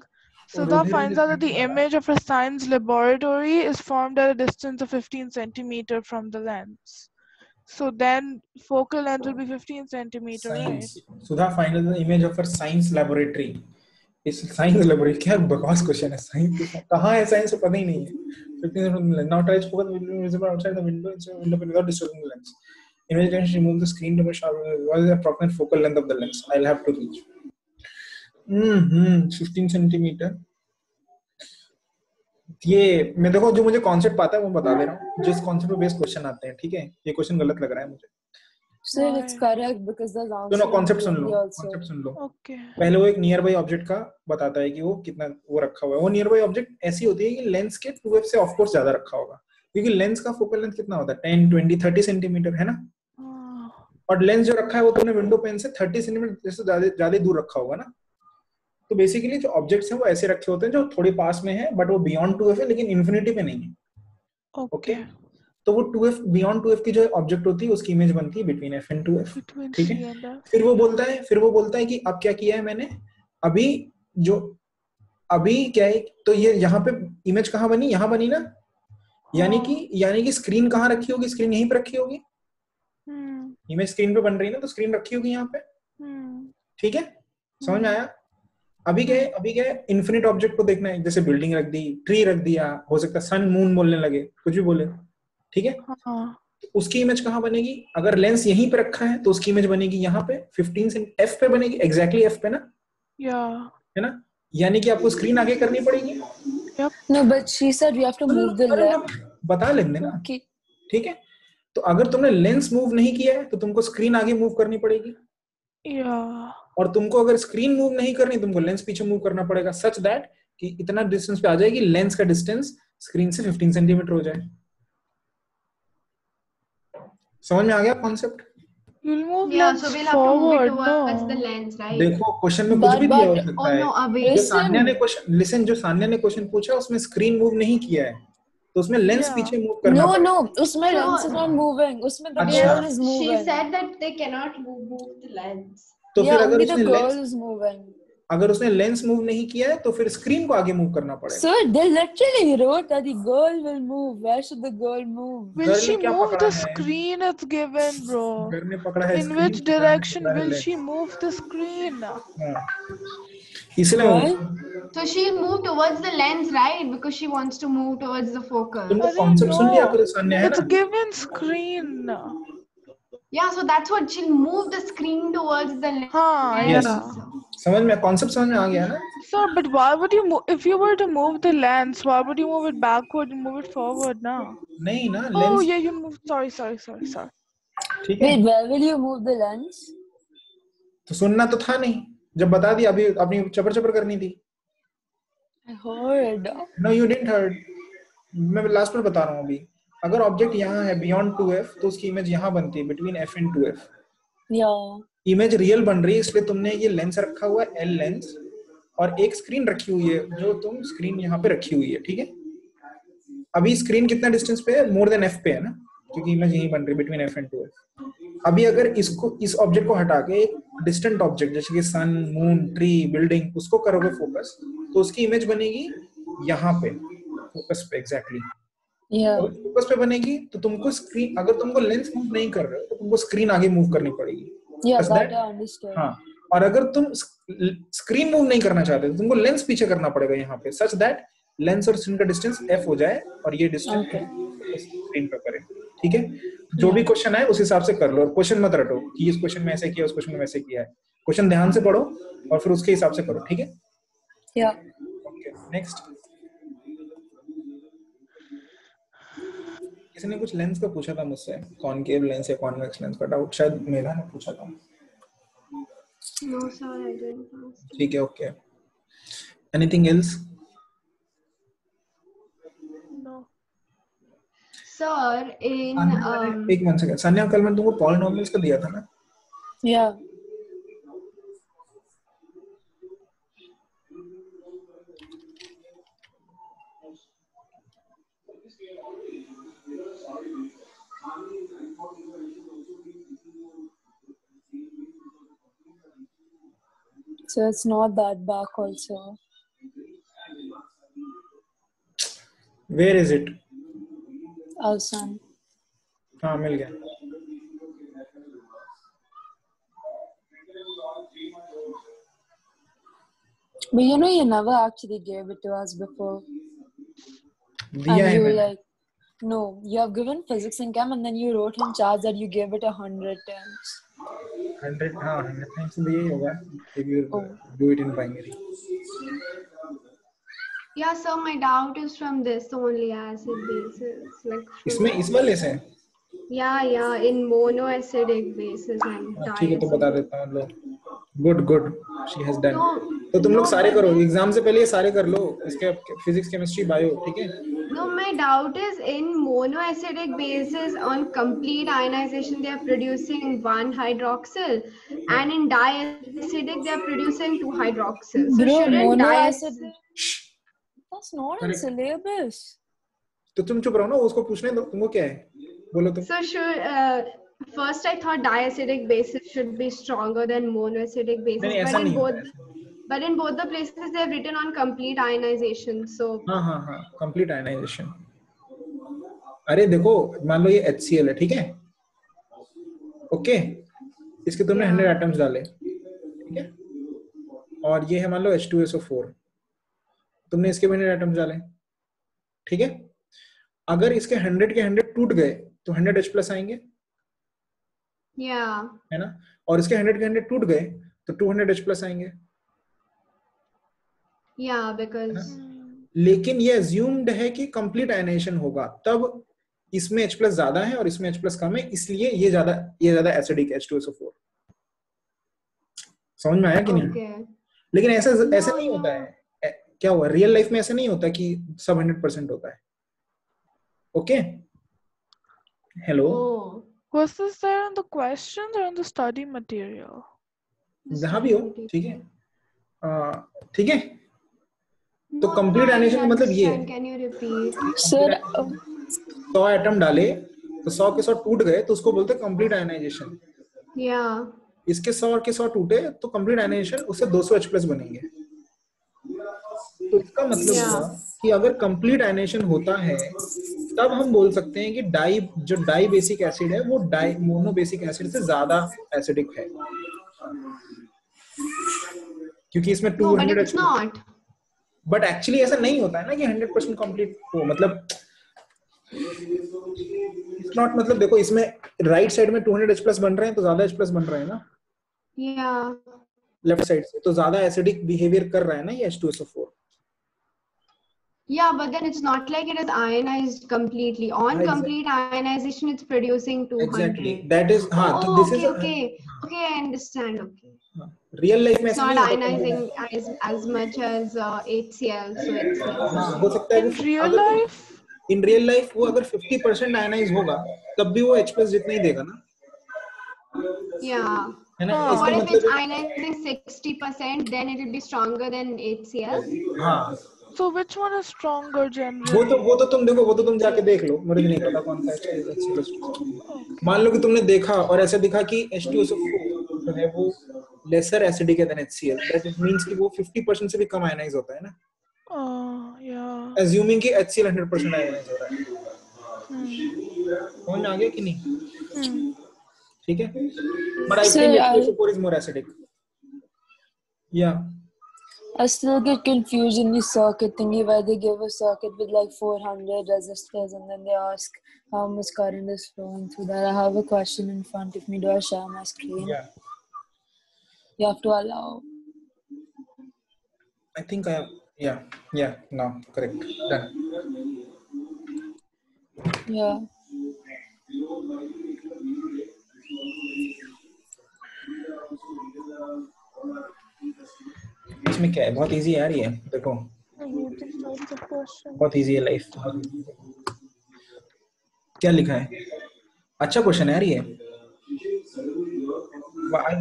Speaker 5: Sudha
Speaker 2: Rudhir
Speaker 5: finds out that the image of a science laboratory is formed at a distance of 15 centimeter from the lens. So then focal length will be 15 centimeter, right?
Speaker 2: Sudha finds the image of her science laboratory. इस science laboratory क्या बकवास question है, science कहाँ है, science तो पता ही नहीं है। 15 now tries to focus the visible outside the window without disturbing the lens. Image can remove the screen to sharp. What is the approximate focal length of the lens? I'll have to reach 15 centimeter। ये मैं देखो, जो मुझे concept पता है वो बता दे रहा हूँ, जिस कॉन्सेप्ट पे बेस्ड क्वेश्चन आते हैं। ठीक है, ये क्वेश्चन गलत लग रहा है मुझे।
Speaker 1: Sir, it's correct because there's answer.
Speaker 2: सुनो concept
Speaker 1: in
Speaker 2: soon
Speaker 1: the
Speaker 2: low,
Speaker 1: also.
Speaker 2: Concept soon low.
Speaker 5: Okay.
Speaker 2: पहले वो एक नियर बाई ऑब्जेक्ट का बताता है कि वो कितना वो रखा हुआ है। वो नियर बाई ऑब्जेक्ट ऐसी होती है कि लेंस के 2f से ऑफ कोर्स ज्यादा रखा होगा, क्योंकि लेंस का फोकल लेंथ कितना होता है? 10, 20, 30 सेंटीमीटर है ना। और लेंस जो रखा है वो तुमने विंडो पेन से 30 सेंटीमीटर से ज्यादा दूर रखा होगा ना। तो बेसिकली जो ऑब्जेक्ट्स हैं वो ऐसे रखे होते हैं जो थोड़े पास में है, बट वो बियॉन्ड 2f है, लेकिन इन्फिनिटी पे नहीं है। ओके, तो वो 2f बियॉन्ड 2f की जो ऑब्जेक्ट होती है उसकी इमेज बनती है बिटवीन f एंड 2f। ठीक है, फिर वो बोलता है कि अब क्या किया है मैंने, अभी क्या है, तो ये यहाँ पे इमेज कहाँ बनी? यहाँ बनी ना। यानी कि स्क्रीन कहाँ रखी होगी? स्क्रीन यहीं पे रखी होगी। इमेज स्क्रीन पे बन रही है ना, तो स्क्रीन रखी होगी यहाँ पे। ठीक है, समझ में आया? अभी क्या है, इन्फिनिट ऑब्जेक्ट को देखना है, जैसे बिल्डिंग रख दी, ट्री रख दिया, हो सकता है सन मून बोलने लगे, कुछ भी बोले। ठीक है, तो उसकी इमेज कहाँ बनेगी? अगर लेंस यहीं पे रखा है तो उसकी इमेज बनेगी यहाँ पे 15 से f पे बनेगी, एग्जैक्टली f पे ना, है ना। यानी कि आपको स्क्रीन आगे करनी पड़ेगी।
Speaker 1: No, but she said we have to move the lens.
Speaker 2: बता लेंगे ना। ठीक है, तो अगर तुमने लेंस मूव नहीं किया है तो तुमको स्क्रीन आगे मूव करनी पड़ेगी। और तुमको अगर स्क्रीन मूव नहीं करनी, तुमको लेंस पीछे मूव करना पड़ेगा, सच दैट कि इतना डिस्टेंस पे आ जाएगी, लेंस का डिस्टेंस स्क्रीन से 15 सेंटीमीटर हो जाए। समझ में आ गया concept?
Speaker 6: Yeah, so we'll have to move it towards the lens, right?
Speaker 2: देखो क्वेश्चन में कुछ भी दिया हो सकता है। जो सान्या ने क्वेश्चन पूछा उसमें स्क्रीन मूव नहीं किया है, तो उसमें लेंस पीछे मूव करना पड़ेगा।
Speaker 1: No, उसमें लेंस is not moving, उसमें the girl is moving.
Speaker 6: She said that they cannot move the lens.
Speaker 2: तो फिर
Speaker 1: only the girl is moving.
Speaker 2: अगर उसने लेंस मूव नहीं किया है तो फिर स्क्रीन को आगे मूव करना पड़ेगा.
Speaker 1: Sir, they literally wrote that the girl will move. Where should the girl move?
Speaker 5: Will
Speaker 2: Girl
Speaker 5: she
Speaker 2: ने क्या
Speaker 5: move
Speaker 2: पकड़ा
Speaker 5: the
Speaker 2: है?
Speaker 5: screen? It's given, bro.
Speaker 2: घर ने पकड़ा है
Speaker 5: In
Speaker 2: screen,
Speaker 5: which
Speaker 2: घर ने
Speaker 5: direction
Speaker 2: पकड़ा है
Speaker 5: will
Speaker 2: lens.
Speaker 5: she move the screen?
Speaker 2: हाँ. इसलिए
Speaker 1: Why?
Speaker 6: So she'll move towards the lens, right? Because she wants to move towards the focus.
Speaker 2: तुमने
Speaker 5: अरे
Speaker 2: कॉन्सेप्ट सुन लिया करो,
Speaker 5: no,
Speaker 2: सान्या है
Speaker 5: it's
Speaker 2: ना?
Speaker 5: given screen.
Speaker 6: Yeah, so that's what she'll move the screen towards the lens.
Speaker 5: हाँ,
Speaker 2: Yes.
Speaker 5: yeah.
Speaker 2: समझ में, concept समझ में आ गया ना?
Speaker 5: Sir, but why would you move, if you were to move the lens, why would you move it backward and move it forward now?
Speaker 2: नहीं ना,
Speaker 5: Oh,
Speaker 2: lens.
Speaker 5: yeah, you moved, sorry.
Speaker 2: ठीक है.
Speaker 1: Wait, where will you move the lens?
Speaker 2: तो सुनना तो था नहीं, जब बता दिया. अभी अपनी चपर करनी थी.
Speaker 1: I heard.
Speaker 2: No, you didn't heard. मैं लास्ट में बता रहा हूँ अभी. अगर ऑब्जेक्ट यहाँ है beyond 2f तो उसकी इमेज यहाँ बनती है between f and 2f.
Speaker 1: Yeah.
Speaker 2: Image real बन रही है, इसलिए तुमने ये लेंस रखा हुआ है L लेंस, और एक स्क्रीन रखी हुई है जो तुम स्क्रीन यहाँ पे रखी हुई है. ठीक है. अभी स्क्रीन कितना डिस्टेंस पे है? मोर देन f पे है ना, क्योंकि इमेज यहीं बन रही है between f and 2f. अभी अगर इस ऑब्जेक्ट को हटा के एक डिस्टेंट ऑब्जेक्ट जैसे कि सन, मून, ट्री, बिल्डिंग, उसको करोगे फोकस, तो उसकी इमेज बनेगी यहाँ पे फोकस पे. एग्जैक्टली.
Speaker 1: Yeah.
Speaker 2: फोकस पे बनेगी तो तुमको स्क्रीन, अगर तुमको लेंस मूव नहीं कर रहे हो तो तुमको स्क्रीन आगे मूव करनी पड़ेगी.
Speaker 1: Yeah,
Speaker 2: Does
Speaker 1: that
Speaker 2: that-
Speaker 1: I understand.
Speaker 2: हाँ. और अगर तुम स्क्रीन मूव नहीं करना चाहते तो तुमको लेंस पीछे करना पड़ेगा यहाँ पे, सच दैट लेंस और स्क्रीन का डिस्टेंस f हो जाए और ये डिस्टेंस स्क्रीन पे करे. ठीक है. जो भी क्वेश्चन है उस हिसाब से कर लो, और क्वेश्चन मत रटो कि इस क्वेश्चन में ऐसे किया, उस क्वेश्चन में वैसे किया है. क्वेश्चन ध्यान से पढ़ो और फिर उसके हिसाब से करो. ठीक है.
Speaker 1: Yeah.
Speaker 2: Okay, next. किसी ने कुछ लेंस का पूछा था मुझसे, कॉनकेव लेंस या कॉन्वेक्स लेंस का डाउट, शायद मेधा ने पूछा था.
Speaker 6: No, sir, I didn't ask.
Speaker 2: ठीक है. Okay. Anything else?
Speaker 5: No.
Speaker 6: Sir, in
Speaker 2: एक वन सेकंड. सान्या, कल मैंने तुमको पॉलिनोमियल्स का दिया था ना?
Speaker 1: Yeah. So it's not that back also.
Speaker 2: Where is it?
Speaker 1: Awesome.
Speaker 2: हाँ, मिल गया.
Speaker 1: But you know, you never actually gave it to us before.
Speaker 2: दिया
Speaker 1: And
Speaker 2: है
Speaker 1: you
Speaker 2: मैंने.
Speaker 1: like, no, you have given physics and chem, and then you wrote in charts that you gave it 100 times.
Speaker 2: 100, हाँ 100 times तो यही होगा if you
Speaker 1: Oh.
Speaker 2: do it in primary.
Speaker 6: yeah, sir, my doubt is from this only acid bases, like
Speaker 2: इसमें इस वाले से.
Speaker 6: yeah, in monoacidic bases and
Speaker 2: ठीक है, तो बता देता हूँ. लो. Good she has done.
Speaker 6: No,
Speaker 2: तो तुम लोग
Speaker 6: no,
Speaker 2: सारे
Speaker 6: but
Speaker 2: करो,
Speaker 6: then-
Speaker 2: एग्जाम से पहले ये सारे कर लो, इसके फिजिक्स, केमिस्ट्री, बायो. ठीक है.
Speaker 6: No, my doubt is in monoacidic bases on complete ionization they are producing 1 hydroxyl, and in diacidic they are producing 2 hydroxyl. So
Speaker 1: Bro,
Speaker 6: shouldn't
Speaker 1: monoacid.
Speaker 6: diacid?
Speaker 1: That's not in
Speaker 2: Correct.
Speaker 1: syllabus.
Speaker 2: तो तुम चुप रहो ना, उसको पूछने दो. तुमको क्या है, बोलो तुम.
Speaker 6: So first I thought diacidic bases should be stronger than monoacidic bases,
Speaker 2: नहीं, ऐसा नहीं होता है.
Speaker 6: but in both the places they have written on complete ionization. So
Speaker 2: हाँ, कंप्लीट आयनाइजेशन. अरे देखो, मान लो ये HCl है. ठीक है. ओके. इसके तुमने 100 एटम्स डाले. ठीक है. और ये है मान लो H2SO4. तुमने इसके 100 एटम्स डाले. ठीक है. अगर इसके 100 के 100 टूट गए तो 100 H+ आएंगे,
Speaker 6: yeah,
Speaker 2: है ना. और इसके 100 के 100 टूट गए तो 200 H+ आएंगे.
Speaker 6: yeah, because
Speaker 2: लेकिन ये अज्यूम्ड है कि कंप्लीट आयनाइजेशन होगा, तब इसमें H+ ज्यादा है और इसमें H+ कम है, इसलिए ये ज्यादा एसिडिक H2SO4. समझ में आया कि नहीं?
Speaker 6: okay.
Speaker 2: लेकिन ऐसा
Speaker 6: No,
Speaker 2: नहीं
Speaker 6: no.
Speaker 2: होता है. क्या हुआ, रियल लाइफ में ऐसा नहीं होता कि सब 100% होता है. Okay. Hello.
Speaker 6: Oh,
Speaker 5: Was this there in the questions or in the study material?
Speaker 2: जहां भी हो. ठीक है. ठीक है. तो
Speaker 6: no,
Speaker 2: कंप्लीट
Speaker 6: I
Speaker 2: आयनाइजेशन का मतलब ये है.
Speaker 6: understand. Can you repeat?
Speaker 1: Sir,
Speaker 2: 100 atom डाले तो 100 के 100 टूट गए तो उसको बोलते हैं कंप्लीट आयनाइजेशन.
Speaker 6: Yeah.
Speaker 2: इसके 100 और के 100 टूटे तो कंप्लीट आयनाइजेशन उससे 200 H+ बनेंगे। तो इसका मतलब हुआ कि अगर कंप्लीट आयनाइजेशन होता है तब हम बोल सकते हैं कि जो डाई बेसिक एसिड है वो मोनो बेसिक एसिड से ज्यादा एसिडिक है, क्योंकि इसमें 200 H+। बट एक्चुअली ऐसा नहीं होता है ना कि 100% कंप्लीट हो, मतलब इट्स नॉट, मतलब देखो इसमें राइट साइड में 200 H+ बन रहे हैं तो ज्यादा H+ बन रहे हैं ना, लेफ्ट साइड से तो ज्यादा एसिडिक बिहेवियर कर रहा है ना ये H2SO4।
Speaker 6: Yeah, but then it's not like it is ionized completely. On complete ionization, it's producing 200.
Speaker 2: Exactly. That is,
Speaker 6: oh,
Speaker 2: this
Speaker 6: okay,
Speaker 2: is
Speaker 6: okay, I understand. Okay.
Speaker 2: Real life में
Speaker 6: it's not ionizing as much as HCl, so it's less.
Speaker 2: हो सकता है
Speaker 5: In real life?
Speaker 2: In real life वो अगर 50% ionise होगा तब भी वो H+ जितना ही देगा ना।
Speaker 6: Yeah.
Speaker 2: है ना?
Speaker 6: What if it's ionizing 60%, then it will be stronger than HCl?
Speaker 2: हाँ।
Speaker 5: So which one is stronger generally?
Speaker 2: वो तो तुम देखो, वो तो तुम जाके देख लो, मुझे नहीं पता कौन सा है। मान लो कि तुमने देखा और ऐसा दिखा कि H2SO4 जो है वो लेसर एसिडिक है देन HCl, दैट मींस कि वो 50% से भी कम आयनाइज होता है ना।
Speaker 5: Yeah.
Speaker 2: Assuming कि HCl 100% आयनाइज हो रहा है। समझ में आ गया कि नहीं? ठीक है? But I think H2SO4 is more acidic. Yeah.
Speaker 1: I still get confused in the circuit thingy where they give a circuit with like 400 resistors and then they ask how much current is flowing through that. I have a question in front of me. Do I share my screen?
Speaker 2: Yeah.
Speaker 1: You have to allow.
Speaker 2: I think I have. Yeah. No, correct. Done.
Speaker 1: Yeah.
Speaker 2: इसमें क्या है? बहुत easy यार ये, देखो बहुत easy है life. क्या लिखा है? अच्छा क्वेश्चन है यार ये।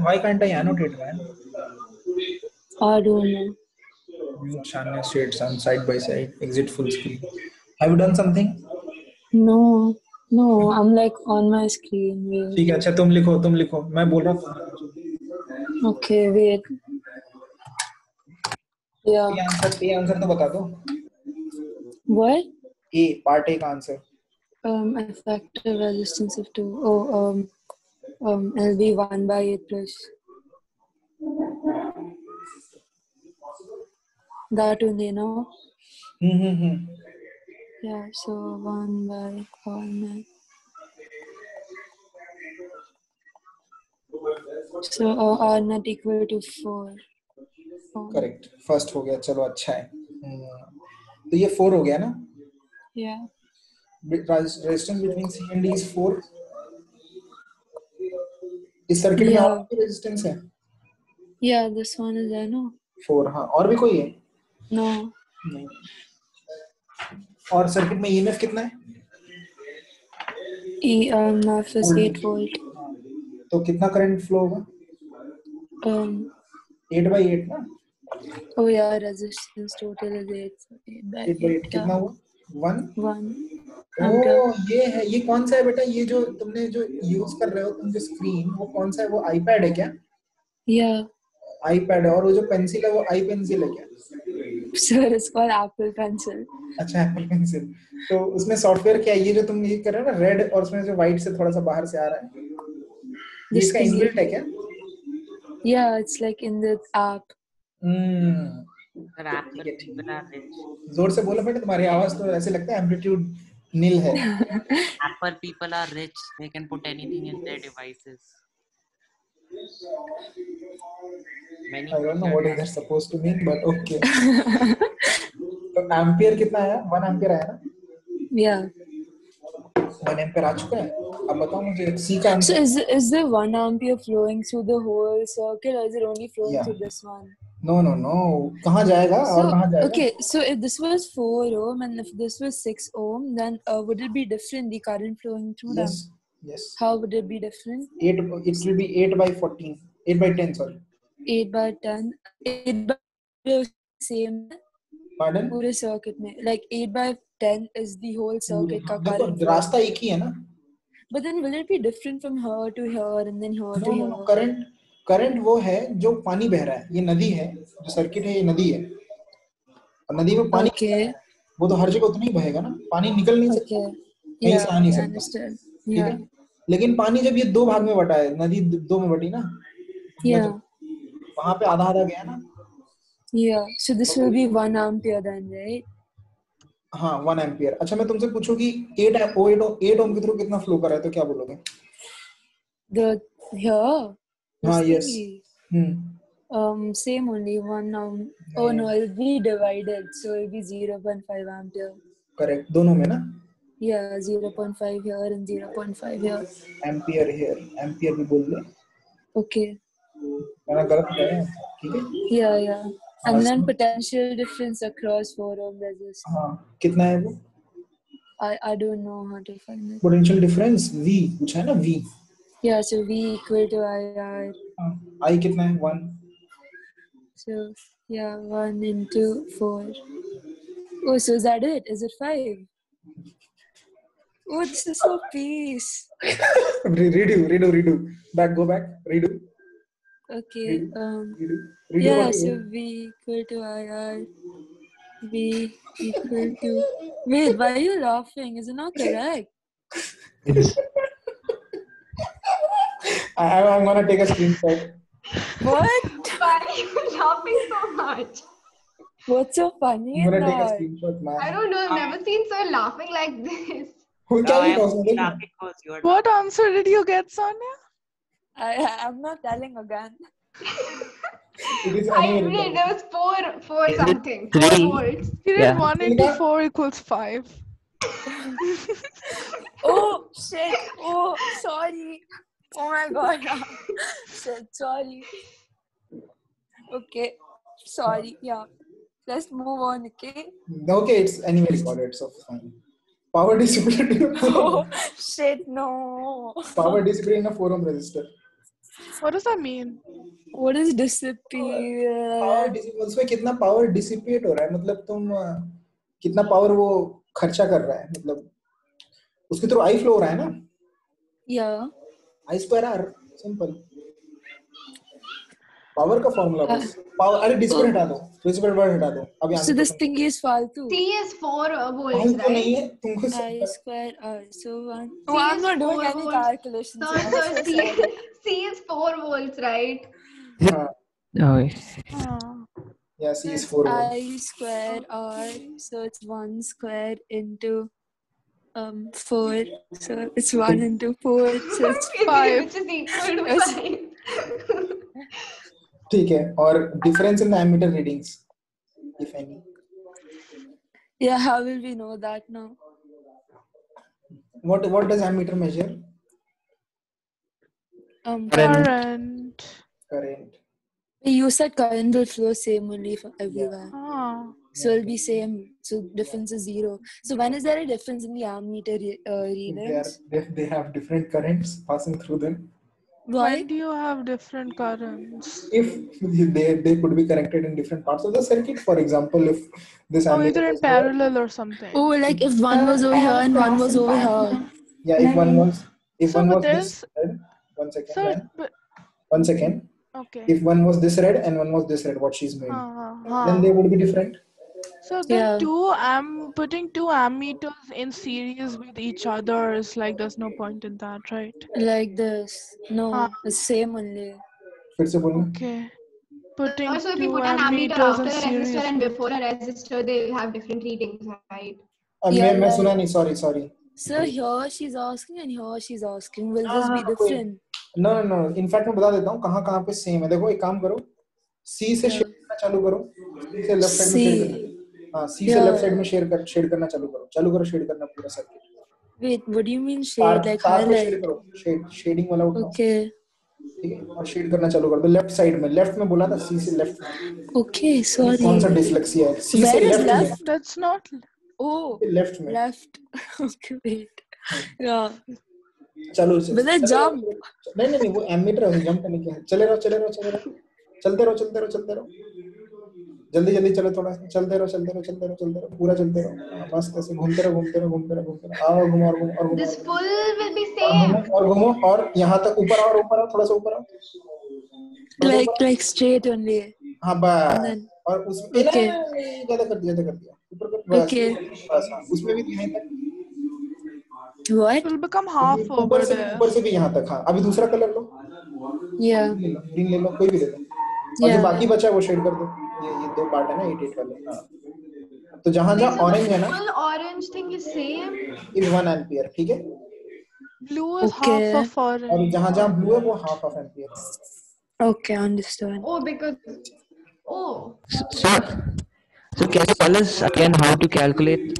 Speaker 2: Why can't I annotate, man?
Speaker 1: I don't know.
Speaker 2: Mute channel shades on side by side. Exit full screen. Have you done something?
Speaker 1: No, I'm like on my screen. Wait.
Speaker 2: ठीक है, अच्छा तुम लिखो, मैं बोल रहा हूँ।
Speaker 1: Okay, wait. Yeah.
Speaker 2: ये आंसर तो बता दो।
Speaker 1: What?
Speaker 2: पार्ट ए का answer.
Speaker 1: Effective resistance of 2. LV 1/8+. That only, no? Yeah, so 1/4. So R not equal to 4.
Speaker 2: Correct, first हो गया, चलो अच्छा है। तो ये 4 हो गया ना?
Speaker 1: Yeah.
Speaker 2: Resistance between C and D is 4. इस सर्किट में और भी रेजिस्टेंस है?
Speaker 1: Yeah, this one is there, no?
Speaker 2: 4, हाँ। और भी कोई है?
Speaker 1: No.
Speaker 2: नहीं। और सर्किट में EMF कितना है?
Speaker 1: EMF is 8 volt.
Speaker 2: तो कितना करंट फ्लो होगा? 8/8 ना?
Speaker 1: Oh yeah, resistance total is 8/8.
Speaker 2: कितना हुआ? 1.
Speaker 6: Oh,
Speaker 2: ये है, ये कौन सा है बेटा? ये जो तुमने जो यूज कर रहे हो तुम जो स्क्रीन, वो कौन सा है? वो आईपैड है क्या?
Speaker 1: Yeah.
Speaker 2: आईपैड है। और वो जो पेंसिल है वो आई पेंसिल है क्या?
Speaker 1: Sir, it's called Apple Pencil.
Speaker 2: अच्छा, एप्पल पेंसिल। तो उसमें सॉफ्टवेयर क्या है? ये जो तुम ये कर रहे हो ना रेड, और उसमें जो व्हाइट से थोड़ा सा बाहर से आ रहा है, ये इसका इनबिल्ट है क्या?
Speaker 1: Yeah, it's like in the app.
Speaker 2: जोर से बोलो बेटा, तुम्हारी आवाज तो ऐसे लगता है एम्पलीट्यूड नील है।
Speaker 7: Apple people are rich. They can put anything in their devices.
Speaker 2: I don't know what is that supposed to mean, but okay. तो एम्पियर कितना आया? 1 एम्पियर आया ना?
Speaker 1: Yeah.
Speaker 2: 1 एम्पियर आ चुका है। अब बताओ मुझे सी का answer.
Speaker 1: So is the 1 ampere flowing through the whole circuit, or is it only flowing through this one?
Speaker 2: No. कहाँ जाएगा और कहाँ जाएगा?
Speaker 1: Okay, so if this was 4 ohm and if this was 6 ohm, then would it be different, the current flowing through them?
Speaker 2: Yes.
Speaker 1: How would it be different?
Speaker 2: It will be 8/14. 8/10, sorry.
Speaker 1: 8/10. 8/10 same.
Speaker 2: Pardon?
Speaker 1: पूरे circuit में, like 8/10 is the whole circuit का current.
Speaker 2: देखो रास्ता एक ही है ना?
Speaker 1: But then will it be different from here to here and then here to here?
Speaker 2: No. Current वो है जो पानी बह रहा है, ये नदी है, जो सर्किट है ये नदी है, और नदी में पानी
Speaker 1: Okay.
Speaker 2: वो तो हर जगह उतना ही बहेगा ना, पानी निकल नहीं सकता,
Speaker 1: Okay.
Speaker 2: कहीं से
Speaker 1: Yeah,
Speaker 2: आ नहीं
Speaker 1: I
Speaker 2: सकता,
Speaker 1: understand.
Speaker 2: ठीक
Speaker 1: Yeah.
Speaker 2: है। लेकिन पानी जब ये दो भाग में बटा है, नदी दो में बटी ना,
Speaker 1: Yeah.
Speaker 2: वहां पे आधा आधा गया ना।
Speaker 1: Yeah. So this will be 1 ampere then, right?
Speaker 2: हाँ 1 एम्पियर। अच्छा मैं तुमसे पूछूं कि 8 ओम के थ्रू कितना फ्लो कर रहा है, तो क्या बोलोगे?
Speaker 1: The here.
Speaker 2: हाँ
Speaker 1: This
Speaker 2: yes.
Speaker 1: thingy. Same only 1 Oh no, it'll be divided, so it'll be 0.5 ampere.
Speaker 2: Correct, दोनों में ना।
Speaker 1: Yeah, 0.5 here and 0.5 here.
Speaker 2: Ampere here, ampere भी बोल ले,
Speaker 1: Okay.
Speaker 2: मैंने गलत बताया, ठीक है।
Speaker 1: Yeah, yeah. And then potential difference across 4 ohm resistance.
Speaker 2: हाँ कितना है वो?
Speaker 1: I don't know how to find it.
Speaker 2: Potential difference V कुछ है ना, V।
Speaker 1: Yeah, so V equal to IR.
Speaker 2: I कितना है? 1।
Speaker 1: So yeah, 1 into 4. Oh, so is that it? Is it 5? Oh, this is so peace.
Speaker 2: redo. Back, go back. Redo.
Speaker 1: Okay.
Speaker 2: Redo. Redo
Speaker 1: Yeah,
Speaker 2: what you
Speaker 1: so
Speaker 2: did.
Speaker 1: V equal to IR. V equal to. Wait, why are you laughing? Is it not correct?
Speaker 2: I'm gonna take a screenshot.
Speaker 1: What?
Speaker 6: Why are you laughing so much?
Speaker 1: What's so funny
Speaker 2: I'm
Speaker 1: in
Speaker 2: gonna take a
Speaker 1: that?
Speaker 2: screenshot, man.
Speaker 6: I don't know. I've never seen so laughing like this.
Speaker 2: क्या
Speaker 7: I
Speaker 2: लिखा
Speaker 7: am
Speaker 2: उसमें देखो?
Speaker 7: laughing because you are
Speaker 5: What answer did you get, Sonia?
Speaker 1: I'm not telling again.
Speaker 2: It is
Speaker 6: I
Speaker 2: anyway
Speaker 6: read
Speaker 2: recorded.
Speaker 6: there was four
Speaker 4: Is it
Speaker 6: something, 4
Speaker 4: three?
Speaker 6: volts.
Speaker 5: He did
Speaker 4: Yeah.
Speaker 5: 1 into
Speaker 2: Yeah.
Speaker 5: 4 equals 5.
Speaker 1: Oh shit! Oh, sorry. Oh my god. Shit, sorry. Okay, sorry. Yeah, let's move on. Okay.
Speaker 2: Okay, it's anyway recorded, so fine. Power distributed in a 4
Speaker 1: Oh
Speaker 2: ohm.
Speaker 1: shit! No.
Speaker 2: Power distributed in a 4 ohm resistor.
Speaker 5: What does that mean?
Speaker 1: What is dissipate?
Speaker 2: उसमें कितना power dissipate हो रहा है, मतलब तुम कितना power वो खर्चा कर रहा है, मतलब उसके थ्रू आई फ्लो हो रहा है ना,
Speaker 1: Yeah.
Speaker 2: I square R, simple. Power का फॉर्मूला बस, पावर, अरे डिसिपेट हटा दो, डिसिपेट वर्ड हटा दो, अब यहाँ
Speaker 1: So this thing is faltu.
Speaker 6: C is 4 volts,
Speaker 2: फालतू
Speaker 6: right?
Speaker 2: नहीं है तुमको
Speaker 1: I square R. So 1.
Speaker 6: C
Speaker 1: Oh, I'm
Speaker 6: is
Speaker 1: not doing
Speaker 6: 4
Speaker 1: any
Speaker 6: volts.
Speaker 1: calculations.
Speaker 6: So,
Speaker 1: I'm
Speaker 6: so
Speaker 1: so
Speaker 6: C,
Speaker 1: sorry.
Speaker 6: C is 4 volts, right?
Speaker 2: हाँ,
Speaker 4: Oh,
Speaker 2: yeah C is 4 volt.
Speaker 1: I square R. So it's 1 square into 4. So it's 1 into 4. So it's
Speaker 6: Which is equal to
Speaker 1: Yes.
Speaker 6: 5.
Speaker 2: ठीक है, और difference in the ammeter readings if any?
Speaker 1: Yeah, how will we know that now?
Speaker 2: What does ammeter measure?
Speaker 5: Current.
Speaker 2: Current.
Speaker 1: You said current will flow same only for everywhere.
Speaker 5: Ah.
Speaker 1: So it'll be same. So difference is 0. So when is there a difference in the ammeter readings?
Speaker 2: They have different currents passing through them.
Speaker 1: Why?
Speaker 5: When do you have different currents?
Speaker 2: If they could be connected in different parts of the circuit, for example, if this
Speaker 5: Oh,
Speaker 2: ammeter
Speaker 5: either in
Speaker 2: is here,
Speaker 5: parallel or something.
Speaker 1: Oh, like if one was over here and one was over here.
Speaker 2: yeah, if one was
Speaker 5: So, but
Speaker 2: this red, one second,
Speaker 5: Sir,
Speaker 2: man.
Speaker 5: but,
Speaker 2: 1 second.
Speaker 5: okay.
Speaker 2: If one was this red and one was this red, what she's made, then they would be different.
Speaker 5: So then
Speaker 1: Yeah.
Speaker 5: putting two ammeters in series with each other is like there's no point in that, right?
Speaker 1: Like this. No, it's same only.
Speaker 2: फिर से बोलना।
Speaker 5: Okay. Putting
Speaker 6: Also, if
Speaker 5: two
Speaker 6: you put an ammeter
Speaker 5: ammeters
Speaker 6: after
Speaker 5: in
Speaker 6: a
Speaker 5: series.
Speaker 6: resistor and before a resistor, they'll have different readings, right?
Speaker 1: Yeah,
Speaker 2: मैं
Speaker 1: like-
Speaker 2: सुना नहीं, sorry.
Speaker 1: Sir, here she's asking and here she's asking. Will this be different?
Speaker 2: No. In fact मैं बता देता हूँ कहाँ पे same है। देखो एक काम करो, C से शेड करना चालू करो, C से लेफ्ट साइड में शेड करना। हाँ, C से लेफ्ट साइड में शेड करना चालू करो शेड करना पूरा सर्किट।
Speaker 1: Wait, what do you mean shade? Like
Speaker 2: shade
Speaker 1: highlight?
Speaker 2: करो, शेडिंग वाला उठाओ।
Speaker 1: Okay.
Speaker 2: ठीक है, और शेड करना चालू कर दो लेफ्ट साइड में। लेफ्ट में बोला था, C से लेफ्ट।
Speaker 1: Okay, sorry.
Speaker 2: कौन सा डिसलेक्सिया है? C से
Speaker 1: Where is
Speaker 2: लेफ्ट में।
Speaker 1: left?
Speaker 5: That's not.
Speaker 1: Oh,
Speaker 2: left में।
Speaker 1: left. Okay, wait. Yeah.
Speaker 2: चलो
Speaker 1: Will it jump?
Speaker 2: नहीं वो एमीटर है, जंप करने क्या है। चलते रहो चलते रहो जल्दी चलो, थोड़ा चलते रहो पूरा चलते रहो, बस ऐसे घूमते रहो आओ घुमो और
Speaker 6: This full will be same.
Speaker 2: और घूमो और यहाँ तक ऊपर आओ, थोड़ा सा ऊपर आओ,
Speaker 1: like straight only.
Speaker 2: हाँ
Speaker 1: And
Speaker 2: बस,
Speaker 1: then
Speaker 2: और उसमें
Speaker 1: okay,
Speaker 2: ज्यादा कर दिया ऊपर कर बस
Speaker 1: okay.
Speaker 2: बस हाँ, उसमें भी यहाँ तक
Speaker 1: What?
Speaker 5: It will become half
Speaker 2: ऊपर
Speaker 5: over
Speaker 2: से
Speaker 5: there.
Speaker 2: भी यहाँ तक। हाँ, अभी दूसरा कलर लो,
Speaker 1: Yeah,
Speaker 2: ग्रीन ले लो, कोई भी ले लो, और जो
Speaker 1: yeah.
Speaker 2: बाकी बचा है वो शेड कर दो। ये दो पार्ट है ना 8 वाले। हाँ, तो जहाँ
Speaker 6: Wait,
Speaker 2: जहाँ
Speaker 6: so the
Speaker 2: ऑरेंज है ना
Speaker 6: full orange thing is same?
Speaker 2: Is 1 ampere, ठीक है,
Speaker 5: Blue is
Speaker 1: Okay.
Speaker 5: half of
Speaker 2: और
Speaker 5: orange.
Speaker 2: जहाँ जहाँ ब्लू है वो half of ampere.
Speaker 1: Okay, understood.
Speaker 6: Oh, because
Speaker 4: So can you tell us again how to calculate?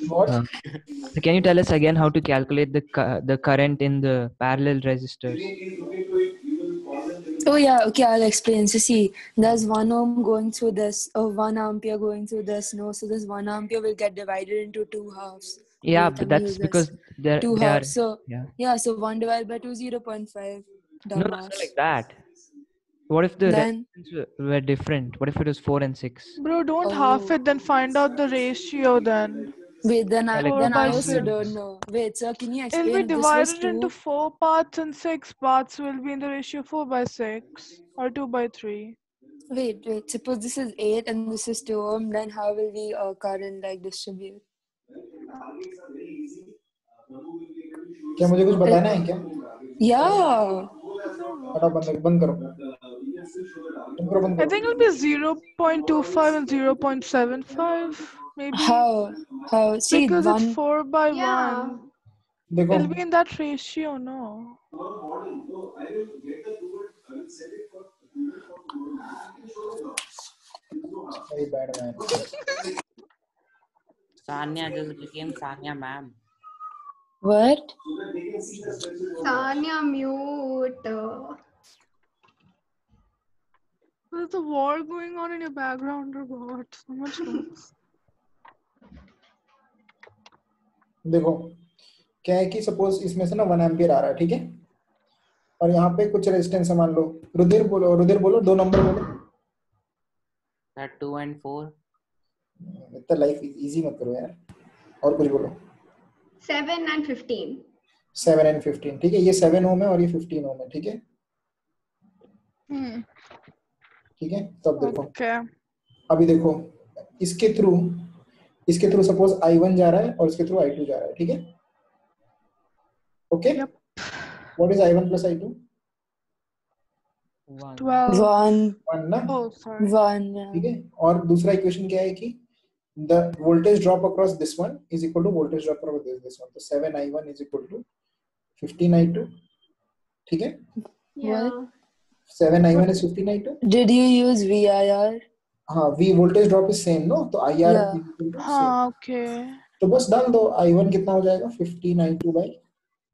Speaker 2: What?
Speaker 4: So can you tell us again how to calculate the current in the parallel resistors?
Speaker 1: Oh yeah, okay, I'll explain. So see, there's 1 ohm going through this, or 1 ampere going through this. No, so this 1 ampere will get divided into 2 halves.
Speaker 4: Yeah,
Speaker 1: Wait,
Speaker 4: but
Speaker 1: let me
Speaker 4: that's
Speaker 1: use this.
Speaker 4: because they're
Speaker 1: 2
Speaker 4: they are
Speaker 1: halves. So
Speaker 4: yeah.
Speaker 1: so 1 divided by 2, 0.5.
Speaker 4: No, it's not
Speaker 1: Dumbass.
Speaker 4: like that. What if the
Speaker 1: Then
Speaker 4: resistance were different? What if it was 4 and 6?
Speaker 5: Bro, don't
Speaker 1: Oh.
Speaker 5: half it, then find out the ratio then.
Speaker 1: wait, then I
Speaker 4: Yeah, like
Speaker 1: then
Speaker 5: that
Speaker 1: I
Speaker 5: is
Speaker 1: also
Speaker 5: it.
Speaker 1: don't know. Wait, sir, can you
Speaker 5: It'll
Speaker 1: explain
Speaker 5: be
Speaker 1: if this was
Speaker 5: divided
Speaker 1: 2?
Speaker 5: into 4 parts, and 6 parts will be in the ratio 4/6 or 2/3.
Speaker 1: Wait. Suppose this is 8 and this is 2 ohm. Then how will we current like distribute?
Speaker 2: क्या मुझे कुछ बताना है क्या?
Speaker 1: Yeah.
Speaker 2: हटाओ, बंद करो।
Speaker 5: I think it'll be 0.25 and 0.75 maybe.
Speaker 1: How? See,
Speaker 5: Because it's 4/1.
Speaker 6: yeah.
Speaker 2: देखो
Speaker 5: It'll be in that ratio, no?
Speaker 2: very bad man.
Speaker 7: Sanya just became Sanya ma'am.
Speaker 1: what?
Speaker 6: Sanya mute.
Speaker 5: There's a war going on in your background or what? So much noise.
Speaker 2: देखो क्या है कि suppose इसमें से ना 1 ampere आ रहा है, ठीक है, और यहाँ पे कुछ रेजिस्टेंस है, मान लो रुधिर बोलो 2 नंबर बोलो।
Speaker 7: That 2 and 4.
Speaker 2: इतना लाइफ इजी मत करो यार, और कुछ बोलो।
Speaker 6: 7 and 15.
Speaker 2: 7 and 15, ठीक है, ये 7 ओम है और ये 15 ओम है, ठीक है, ठीक है। तो अब देखो,
Speaker 5: Okay.
Speaker 2: अभी देखो इसके थ्रू सपोज I1 जा रहा है और इसके थ्रू I2 जा रहा है, ठीक है, okay. What is I1 plus I2?
Speaker 5: 12.
Speaker 2: 1 ना,
Speaker 5: Oh, sorry.
Speaker 1: 1. Yeah.
Speaker 2: ठीक है। और दूसरा इक्वेशन क्या है कि the voltage drop across this one is equal to voltage drop across this one, तो 7I1 is equal to 15I2, ठीक है।
Speaker 6: Yeah.
Speaker 2: 7I1 is 15I2।
Speaker 1: Did you use VIR?
Speaker 2: हाँ, V voltage drop is same, no, तो IR
Speaker 1: Yeah.
Speaker 2: is equal to same।
Speaker 5: हाँ, okay.
Speaker 2: तो बस डाल दो I1 कितना हो जाएगा 15I2 by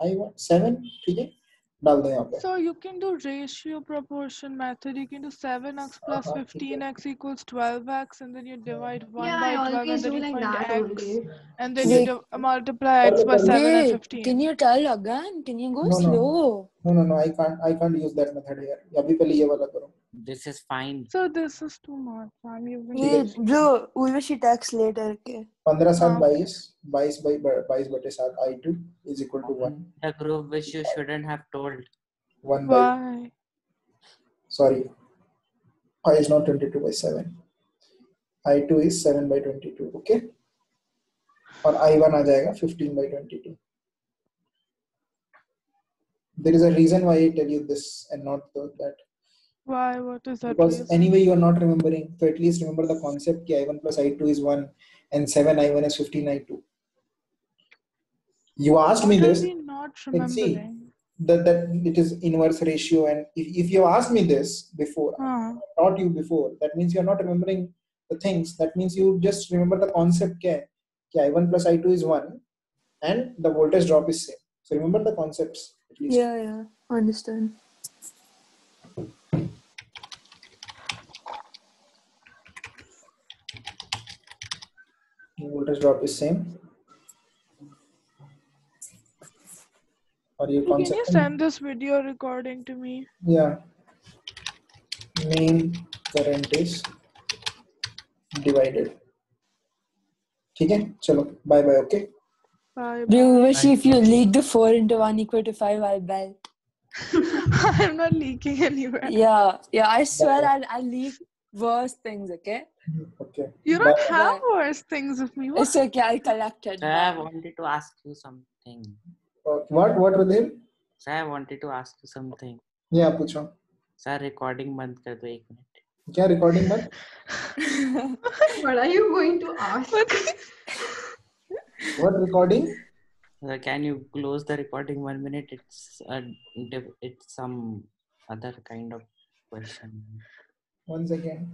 Speaker 2: I1 7, ठीक है, डाल दो यहाँ पे।
Speaker 5: So you can do ratio proportion method. You can do 7x plus
Speaker 2: हाँ, ठीक है।
Speaker 5: 15x equals 12x, and then you divide 1
Speaker 6: Yeah,
Speaker 5: by
Speaker 6: I
Speaker 5: 12,
Speaker 6: always
Speaker 5: and then
Speaker 6: do
Speaker 5: you
Speaker 6: like
Speaker 5: find
Speaker 6: that
Speaker 5: x,
Speaker 6: only.
Speaker 5: and then
Speaker 1: Wait.
Speaker 5: you multiply x by 7 and
Speaker 1: Wait,
Speaker 5: 15.
Speaker 1: can you tell again? Can you go
Speaker 2: No, no.
Speaker 1: slow?
Speaker 2: No, I can't use that method here। अभी पहले ये वाला करो।
Speaker 7: This is fine.
Speaker 5: So this is too much. I'm using
Speaker 1: Wait, bro, Urvashi text later. Okay.
Speaker 2: 15 7
Speaker 5: हाँ.
Speaker 2: 22 22 बटे 7 I2 is equal to 1
Speaker 7: The group which you shouldn't have told.
Speaker 2: 1 by,
Speaker 5: Why?
Speaker 2: sorry, I is not 22 by 7, I2 is 7 by 22, okay, और I1 आ जाएगा 15 by 22। There is a reason why I tell you this and not that,
Speaker 5: Why? What is that
Speaker 2: because
Speaker 5: reason?
Speaker 2: anyway you are not remembering, so at least remember the concept कि I1 plus I2 is 1 and 7I1 is 15I2। You asked me
Speaker 5: What are
Speaker 2: this,
Speaker 5: we not
Speaker 2: and see
Speaker 5: remembering?
Speaker 2: that it is inverse ratio, and if you asked me this before, taught you before, that means you are not remembering the things, that means you just remember the concept क्या है कि I1 plus I2 is 1 and the voltage drop is same, so remember the concepts at least।
Speaker 1: Yeah, understand.
Speaker 2: voltage drop is same, और ये
Speaker 5: Can you
Speaker 2: concept
Speaker 5: send this video recording to me?
Speaker 2: yeah, main current is divided, ठीक है, चलो bye bye, okay।
Speaker 5: Bye.
Speaker 1: Bro, Urvashi, if you leak the 4 into 1 equal to 5, I'll belt.
Speaker 5: I'm not leaking anywhere.
Speaker 1: Yeah, I swear I'll leak worse things, okay?
Speaker 2: Okay.
Speaker 5: You don't
Speaker 2: But-
Speaker 5: have worse things of me.
Speaker 1: It's okay, I'll collect it.
Speaker 7: Sir, I
Speaker 1: back.
Speaker 7: wanted to ask you something.
Speaker 2: What Rudhir?
Speaker 7: Sir, I wanted to ask you something.
Speaker 2: Yeah, पूछो.
Speaker 7: Sir, recording बंद कर दो 1 minute.
Speaker 2: क्या recording बंद?
Speaker 6: What are you going to ask?
Speaker 2: What recording?
Speaker 7: Sir, can you close the recording 1 minute? It's some other kind of question.
Speaker 2: 1 second.